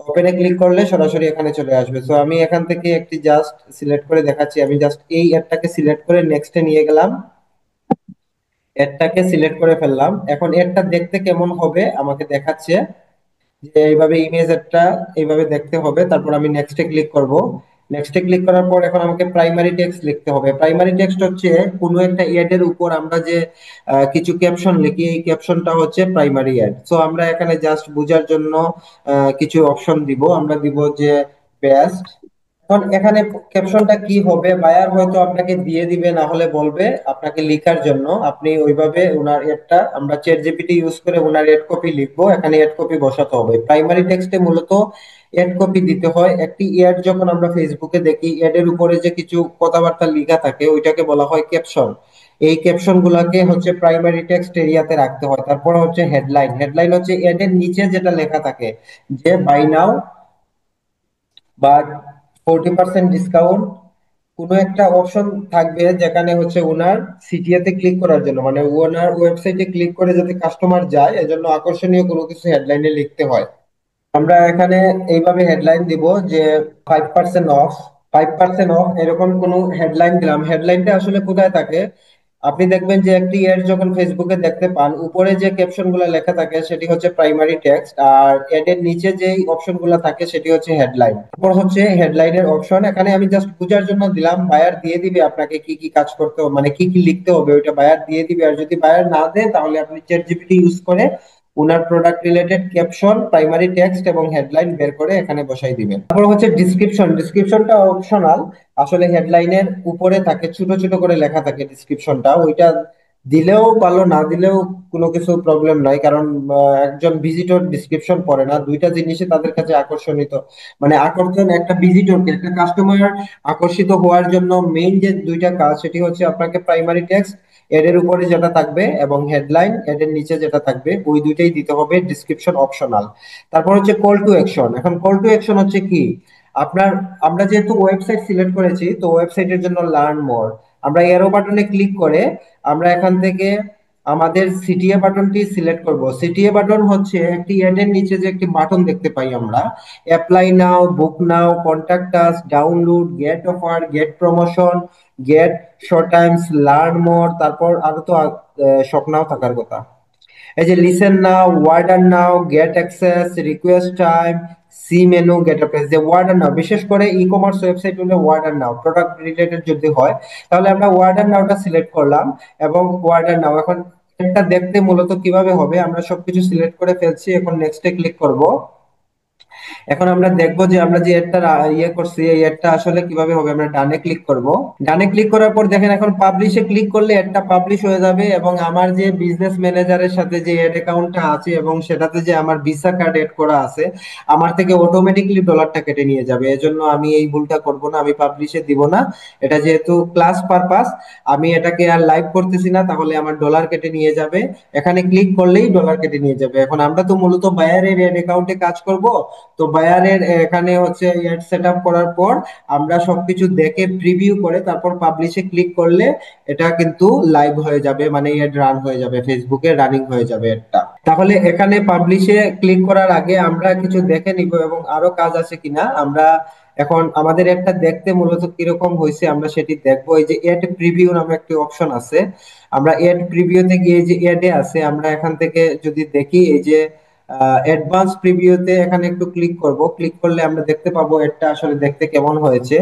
ওপেনে ক্লিক করলে সরাসরি এখানে চলে আসবে। তো আমি এখান থেকে একটি জাস্ট সিলেক্ট করে দেখাচ্ছি, আমি জাস্ট এই অ্যাডটাকে সিলেক্ট করে নেক্সটে নিয়ে গেলাম, অ্যাডটাকে সিলেক্ট করে ফেললাম। এখন অ্যাডটা দেখতে কেমন হবে আমাকে দেখাচ্ছে, যে এইভাবে ইমেজটা এইভাবে দেখতে হবে। তারপর আমি নেক্সটে ক্লিক করব। নেক্সটে ক্লিক করার পর এখন আমাকে প্রাইমারি টেক্সট লিখতে হবে। প্রাইমারি টেক্সট হচ্ছে কোনো একটা অ্যাড এর উপর আমরা যে কিছু ক্যাপশন লিখি, এই ক্যাপশনটা হচ্ছে প্রাইমারি অ্যাড। সো আমরা এখানে জাস্ট বোঝার জন্য কিছু অপশন দিব, আমরা দিব যে বেস্ট। এখন এখানে ক্যাপশনটা কি হবে, বায়ার হয়তো আপনাকে দিয়ে দিবে, না হলে বলবে আপনাকে লেখার জন্য। আপনি ওইভাবে ওনার এডটা, আমরা চ্যাট জিপিটি ইউজ করে ওনার এড কপি লিখবো, এখানে এড কপি বসাতে হবে। প্রাইমারি টেক্সটে মূলত এড কপি দিতে হয়। একটি এড যখন আমরা ফেসবুকে দেখি, এড এর উপরে যে কিছু কথাবার্তা লেখা থাকে ওইটাকে বলা হয় ক্যাপশন। এই ক্যাপশন গুলাকে হচ্ছে প্রাইমারি টেক্সট এরিয়াতে রাখতে হয়। তারপর হচ্ছে হেডলাইন, হেডলাইন হচ্ছে এড এর নিচে যেটা লেখা থাকে, যে বাই নাও বা 40% ডিসকাউন্ট, কোনো একটা অপশন থাকবে যেখানে হচ্ছে ওনার সিটিএ তে ক্লিক করার জন্য, মানে ওনার ওয়েবসাইটে ক্লিক করে যাতে কাস্টমার যায়, এজন্য আকর্ষণীয় কোনো কিছু হেডলাইনে লিখতে হয়। আমরা এখানে এইভাবে হেডলাইন দিব যে 5% অফ, 5% অফ, এরকম কোন হেডলাইন দিলাম। হেডলাইনটা আসলে কোথায় থাকে, আপনি দেখবেন যে একটি এড যখন ফেসবুকে দেখতে পান, উপরে যে ক্যাপশন গুলো লেখা থাকে সেটি হচ্ছে প্রাইমারি টেক্সট, আর এড এর নিচে যে অপশন গুলো থাকে সেটি হচ্ছে হেডলাইন। তারপর হচ্ছে হেডলাইনের অপশন, এখানে আমি জাস্ট বোঝার জন্য দিলাম। বায়ার দিয়ে দিবে আপনাকে কি কি কাজ করতে হবে, মানে কি কি লিখতে হবে, ওইটা বায়ার দিয়ে দিবে। আর যদি বায়ার না দেয়, তাহলে আপনি চ্যাট জিপিটি ইউজ করে ওনার product related caption, primary text এবং হেডলাইন বের করে এখানে বসাই দিবেন। তারপর হচ্ছে ডিসক্রিপশন, ডিসক্রিপশনটা অপশনাল। আসলে হেডলাইনের উপরে থাকে, ছোট ছোট করে লেখা থাকে ডিসক্রিপশনটা, ওইটা দিলেও ভালো, না দিলেও কোনো কিছু প্রবলেম নাই। কারণ একজন ভিজিটর ডিসক্রিপশন পড়ে না, দুইটা জিনিসই তাদের কাছে আকর্ষণীয়। মানে আকর্ষণ, একটা ভিজিটরকে, একটা কাস্টমার আকর্ষিত হওয়ার জন্য মেইন যে দুইটা কাজ, সেটি হচ্ছে আপনাকে প্রাইমারি টেক্সট এড এর উপরে যেটা থাকবে এবং হেডলাইন এড এর নিচে যেটা থাকবে, ওই দুইটাই দিতে হবে, ডিসক্রিপশন অপশনাল। তারপর হচ্ছে কল টু অ্যাকশন। এখন কল টু অ্যাকশন হচ্ছে কি, আপনার, আমরা যেহেতু ওয়েবসাইট সিলেক্ট করেছি, তো ওয়েবসাইটের জন্য লার্ন মোর, আমরা এরো বাটনে ক্লিক করে আমরা এখান থেকে আমাদের সিটিএ বাটনটি সিলেক্ট করব। সিটিএ বাটন হচ্ছে একটি অ্যাড এর নিচে যে একটি বাটন দেখতে পাই আমরা, apply now, book now, contact us, download, get offer, get promotion, get short times, learn more, তারপর আরো তো শপ নাও থাকার কথা। এই যে listen now, order now, get access, request time, see menu, get a press, যে ওয়ার্ডার নাও, বিশেষ করে ই কমার্স ওয়েবসাইট হলে ওয়ার্ডার নাও, প্রোডাক্ট রিলেটেড যদি হয়, তাহলে আমরা ওয়ার্ডার নাওটা সিলেক্ট করলাম। এবং ওয়ার্ডার নাও এখন এটা দেখতে মূলত কিভাবে হবে, আমরা সবকিছু সিলেক্ট করে ফেলছি, এখন নেক্সটে ক্লিক করব। এখন আমরা দেখবো যে আমরা যে এডটা ইয়ে করছি, এই এডটা আসলে কিভাবে হবে। আমরা ডানে ক্লিক করব। ডানে ক্লিক করার পর দেখেন এখন পাবলিশে ক্লিক করলে এডটা পাবলিশ হয়ে যাবে, এবং আমার যে বিজনেস ম্যানেজারের সাথে যে এড অ্যাকাউন্টটা আছে এবং সেটাতে যে আমার ভিসা কার্ড এড করা আছে, আমার থেকে অটোমেটিকলি ডলারটা কেটে নিয়ে যাবে। এজন্য আমি এই ভুলটা করব না, আমি পাবলিশে দিব না। এটা যেহেতু ক্লাস পারপাস, আমি এটাকে আর লাইভ করতেছি না, তাহলে আমার ডলার কেটে নিয়ে যাবে। এখানে ক্লিক করলেই ডলার কেটে নিয়ে যাবে। এখন আমরা তো মূলত বায়ারের এড অ্যাকাউন্টে কাজ করব। তো বায়ারের এখানে হচ্ছে অ্যাড সেট আপ করার পর আমরা সবকিছু দেখে প্রিভিউ করে তারপর পাবলিশে ক্লিক করলে এটা কিন্তু লাইভ হয়ে যাবে, মানে এড রান হয়ে যাবে, ফেসবুকে রানিং হয়ে যাবে এটা। তাহলে এখানে পাবলিশে ক্লিক করার আগে আমরা কিছু দেখে নিব এবং আরো কাজ আছে কিনা আমরা এখন আমাদের একটা দেখতে মূলত কিরকম হয়েছে আমরা সেটি দেখবো। এই যে এড প্রিভিউ নামে একটি অপশন আছে, আমরা এড প্রিভিউতে গিয়ে যে এডে আছে আমরা এখান থেকে যদি দেখি এই যে অ্যাডভান্স প্রিভিউতে এখানে একটু ক্লিক করব, ক্লিক করলে আমরা দেখতে পাবো এডটা আসলে দেখতে কেমন হয়েছে।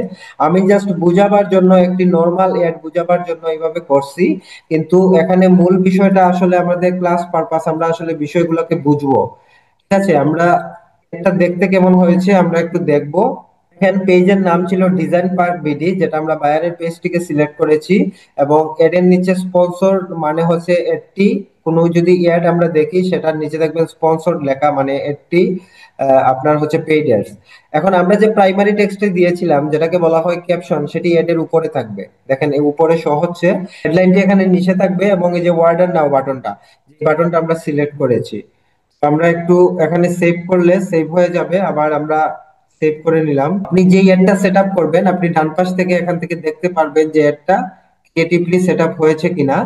আমি জাস্ট বুঝাবার জন্য একটি নর্মাল এড বুঝাবার জন্য এইভাবে করছি, কিন্তু এখানে মূল বিষয়টা আসলে আমাদের ক্লাস পারপাস, আমরা আসলে বিষয়গুলোকে বুঝবো। ঠিক আছে, আমরা এটা দেখতে কেমন হয়েছে আমরা একটু দেখবো। এখানে পেজের নাম ছিল ডিজাইন পার্ক বিডি, যেটা আমরা বায়ারের পেজটিকে সিলেক্ট করেছি, এবং এর নিচে স্পন্সর মানে হচ্ছে এডটি, কোনো যদি অ্যাড আমরা দেখি সেটার নিচে দেখবেন স্পন্সর লেখা, মানে এডটি আপনার হচ্ছে পেইড অ্যাডস। এখন আমরা যে প্রাইমারি টেক্সটে দিয়েছিলাম যেটাকে বলা হয় ক্যাপশন, সেটি এড এর উপরে থাকবে, দেখেন এই উপরে শো হচ্ছে, হেডলাইনটি এখানে নিচে থাকবে, এবং এই যে ওয়ার্ড এন্ড নাও বাটনটা, যে বাটনটা আমরা সিলেক্ট করেছি, আমরা একটু এখানে সেভ করলে সেভ হয়ে যাবে। আবার আমরা সেভ করে নিলাম। আপনি যে অ্যাডটা সেটআপ করবেন আপনি ডান পাশ থেকে এখান থেকে দেখতে পারবেন যে অ্যাডটা ক্রিয়েটিভলি সেটআপ হয়েছে কিনা,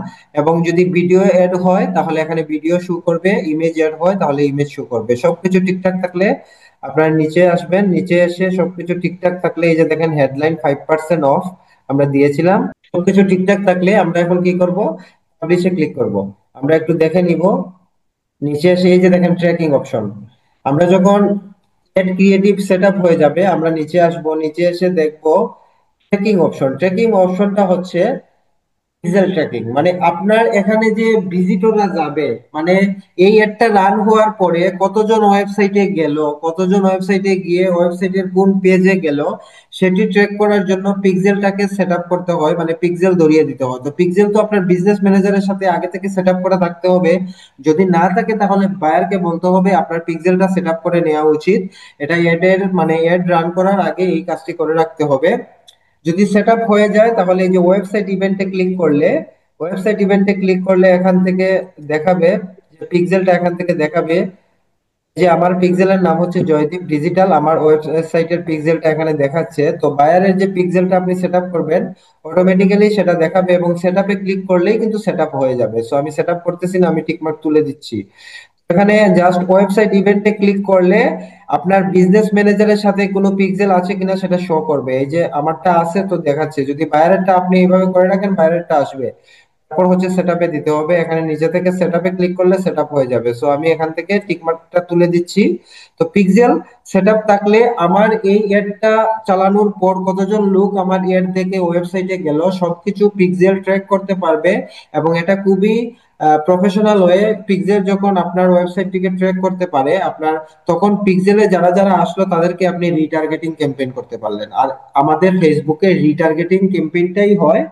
এবং যদি ভিডিও অ্যাড হয় তাহলে এখানে ভিডিও শো করবে, ইমেজ অ্যাড হয় তাহলে ইমেজ শো করবে। সবকিছু ঠিকঠাক থাকলে আপনারা নিচে আসবেন, নিচে এসে সবকিছু ঠিকঠাক থাকলে এই যে দেখেন হেডলাইন 5% অফ আমরা দিয়েছিলাম, সবকিছু ঠিকঠাক থাকলে আমরা এখন কি করব, পাবলিশে ক্লিক করব। আমরা একটু দেখে নিব, নিচে এসে এই যে দেখেন ট্র্যাকিং অপশন, আমরা যখন এড ক্রিয়েটিভ সেটআপ হয়ে যাবে আমরা নিচে আসব, নিচে এসে দেখব ট্র্যাকিং অপশন। ট্র্যাকিং অপশনটা হচ্ছে পিক্সেল ট্র্যাকিং, মানে আপনার এখানে যে ভিজিটররা যাবে, মানে এই অ্যাডটা রান হওয়ার পরে কতজন ওয়েবসাইটে গেল, কতজন ওয়েবসাইটে গিয়ে ওয়েবসাইটের কোন পেজে গেল, সেটি ট্র্যাক করার জন্য পিক্সেলটাকে সেটআপ করতে হয়, মানে পিক্সেল ধরিয়ে দিতে হয়। তো পিক্সেল তো আপনার বিজনেস ম্যানেজারের সাথে আগে থেকে সেটআপ করা থাকতে হবে, যদি না থাকে তাহলে বায়ারকে বলতে হবে আপনার পিক্সেলটা সেটআপ করে নেওয়া উচিত। এটা অ্যাডের মানে অ্যাড রান করার আগে এই কাজটি করে রাখতে হবে। যদি সেটআপ হয়ে যায় তাহলে এই যে ওয়েবসাইট ইভেন্টে ক্লিক করলে, ওয়েবসাইট ইভেন্টে ক্লিক করলে এখান থেকে দেখাবে যে পিক্সেলটা এখান থেকে দেখাবে যে আমার পিক্সেলের নাম হচ্ছে জয়দীপ ডিজিটাল, আমার ওয়েবসাইটের পিক্সেলটা এখানে দেখাচ্ছে। তো বায়ারের যে পিক্সেলটা আপনি সেটআপ করবেন অটোমেটিক্যালি সেটা দেখাবে, এবং সেটআপে ক্লিক করলেই কিন্তু সেটআপ হয়ে যাবে। সো আমি সেটআপ করতেছি না, আমি টিকমার্ক তুলে দিচ্ছি। এখানে জাস্ট ওয়েবসাইট ইভেন্টে ক্লিক করলে আপনার বিজনেস ম্যানেজারের সাথে কোনো পিক্সেল আছে কিনা সেটা শো করবে। এই যে আমারটা আছে তো দেখাচ্ছে, যদি বাইরেরটা আপনি এইভাবে করে রাখেন বাইরেরটা আসবে। তারপর হচ্ছে সেটআপে দিতে হবে, এখানে নিচে থেকে সেটআপে ক্লিক করলে সেটআপ হয়ে যাবে। সো আমি এখান থেকে টিক মার্কটা তুলে দিচ্ছি। তো পিক্সেল সেটআপ থাকলে আমার এই অ্যাডটা চালানোর পর কতজন লোক আমার অ্যাড থেকে ওয়েবসাইটে গেল সবকিছু পিক্সেল ট্র্যাক করতে পারবে, এবং এটা খুবই প্রফেশনাল ওয়ে। পিক্সেল যখন আপনার ওয়েবসাইটটিকে ট্র্যাক করতে পারে আপনার, তখন পিক্সেলে যারা যারা আসলো তাদেরকে আপনি রিটার্গেটিং ক্যাম্পেইন করতে পারলেন। আর আমাদের ফেসবুকে রিটার্গেটিং ক্যাম্পেইনটাই হয়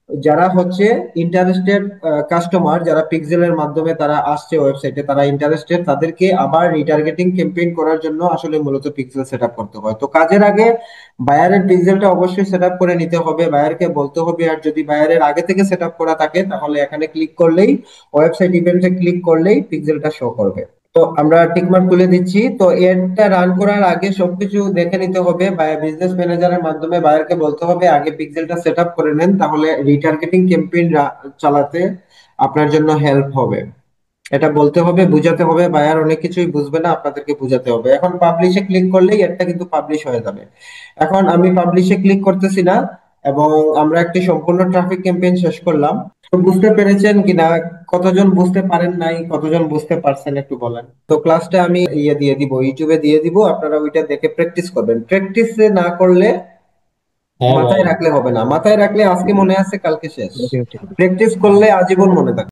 যারা হচ্ছে ইন্টারেস্টেড কাস্টমার, যারা পিক্সেলের মাধ্যমে তারা আসছে ওয়েবসাইটে, তারা ইন্টারেস্টেড, তাদেরকে আবার রিটার্গেটিং ক্যাম্পেইন করার জন্য আসলে মূলত পিক্সেল সেটআপ করতে হয়। তো কাজের আগে বায়ারের পিক্সেলটা অবশ্যই সেটআপ করে নিতে হবে, বায়ারকে বলতে হবে। আর যদি বায়ারের আগে থেকে সেটআপ করা থাকে তাহলে এখানে ক্লিক করলেই, ওয়েবসাইট ইভেন্টে ক্লিক করলেই পিক্সেলটা শো করবে। তো আমরা টিকমার্ক তুলে দিচ্ছি। তো এডটা রান করার আগে সবকিছু দেখে নিতে হবে, বিজনেস ম্যানেজারের মাধ্যমে বায়ারকে বলতে হবে আগে পিক্সেলটা সেট আপ করে নেন, তাহলে রিটার্গেটিং ক্যাম্পেইন চালাতে আপনার জন্য হেল্প হবে। এটা বলতে হবে, বুঝাতে হবে, বায়ার অনেক কিছুই বুঝবে না, আপনাদেরকে বুঝাতে হবে। এখন পাবলিশে ক্লিক করলেই এটা কিন্তু পাবলিশ হয়ে যাবে। এখন আমি পাবলিশে ক্লিক করতেছি না, এবং আমরা একটি সম্পূর্ণ ট্রাফিক ক্যাম্পেইন শেষ করলাম। তো বুঝতে পেরেছেন কিনা, কতজন বুঝতে পারেন নাই, কতজন বুঝতে পারছেন একটু বলেন। তো ক্লাসটা আমি ইয়ে দিয়ে দিব, ইউটিউবে দিয়ে দিব, আপনারা ওইটা দেখে প্র্যাকটিস করবেন। প্র্যাকটিস না করলে হ্যাঁ ভাই। মাথায় রাখলে হবে না, মাথায় রাখলে আজকে মনে আছে কালকে শেষ, ওকে ওকে। প্র্যাকটিস করলে আজীবন মনে থাকবে।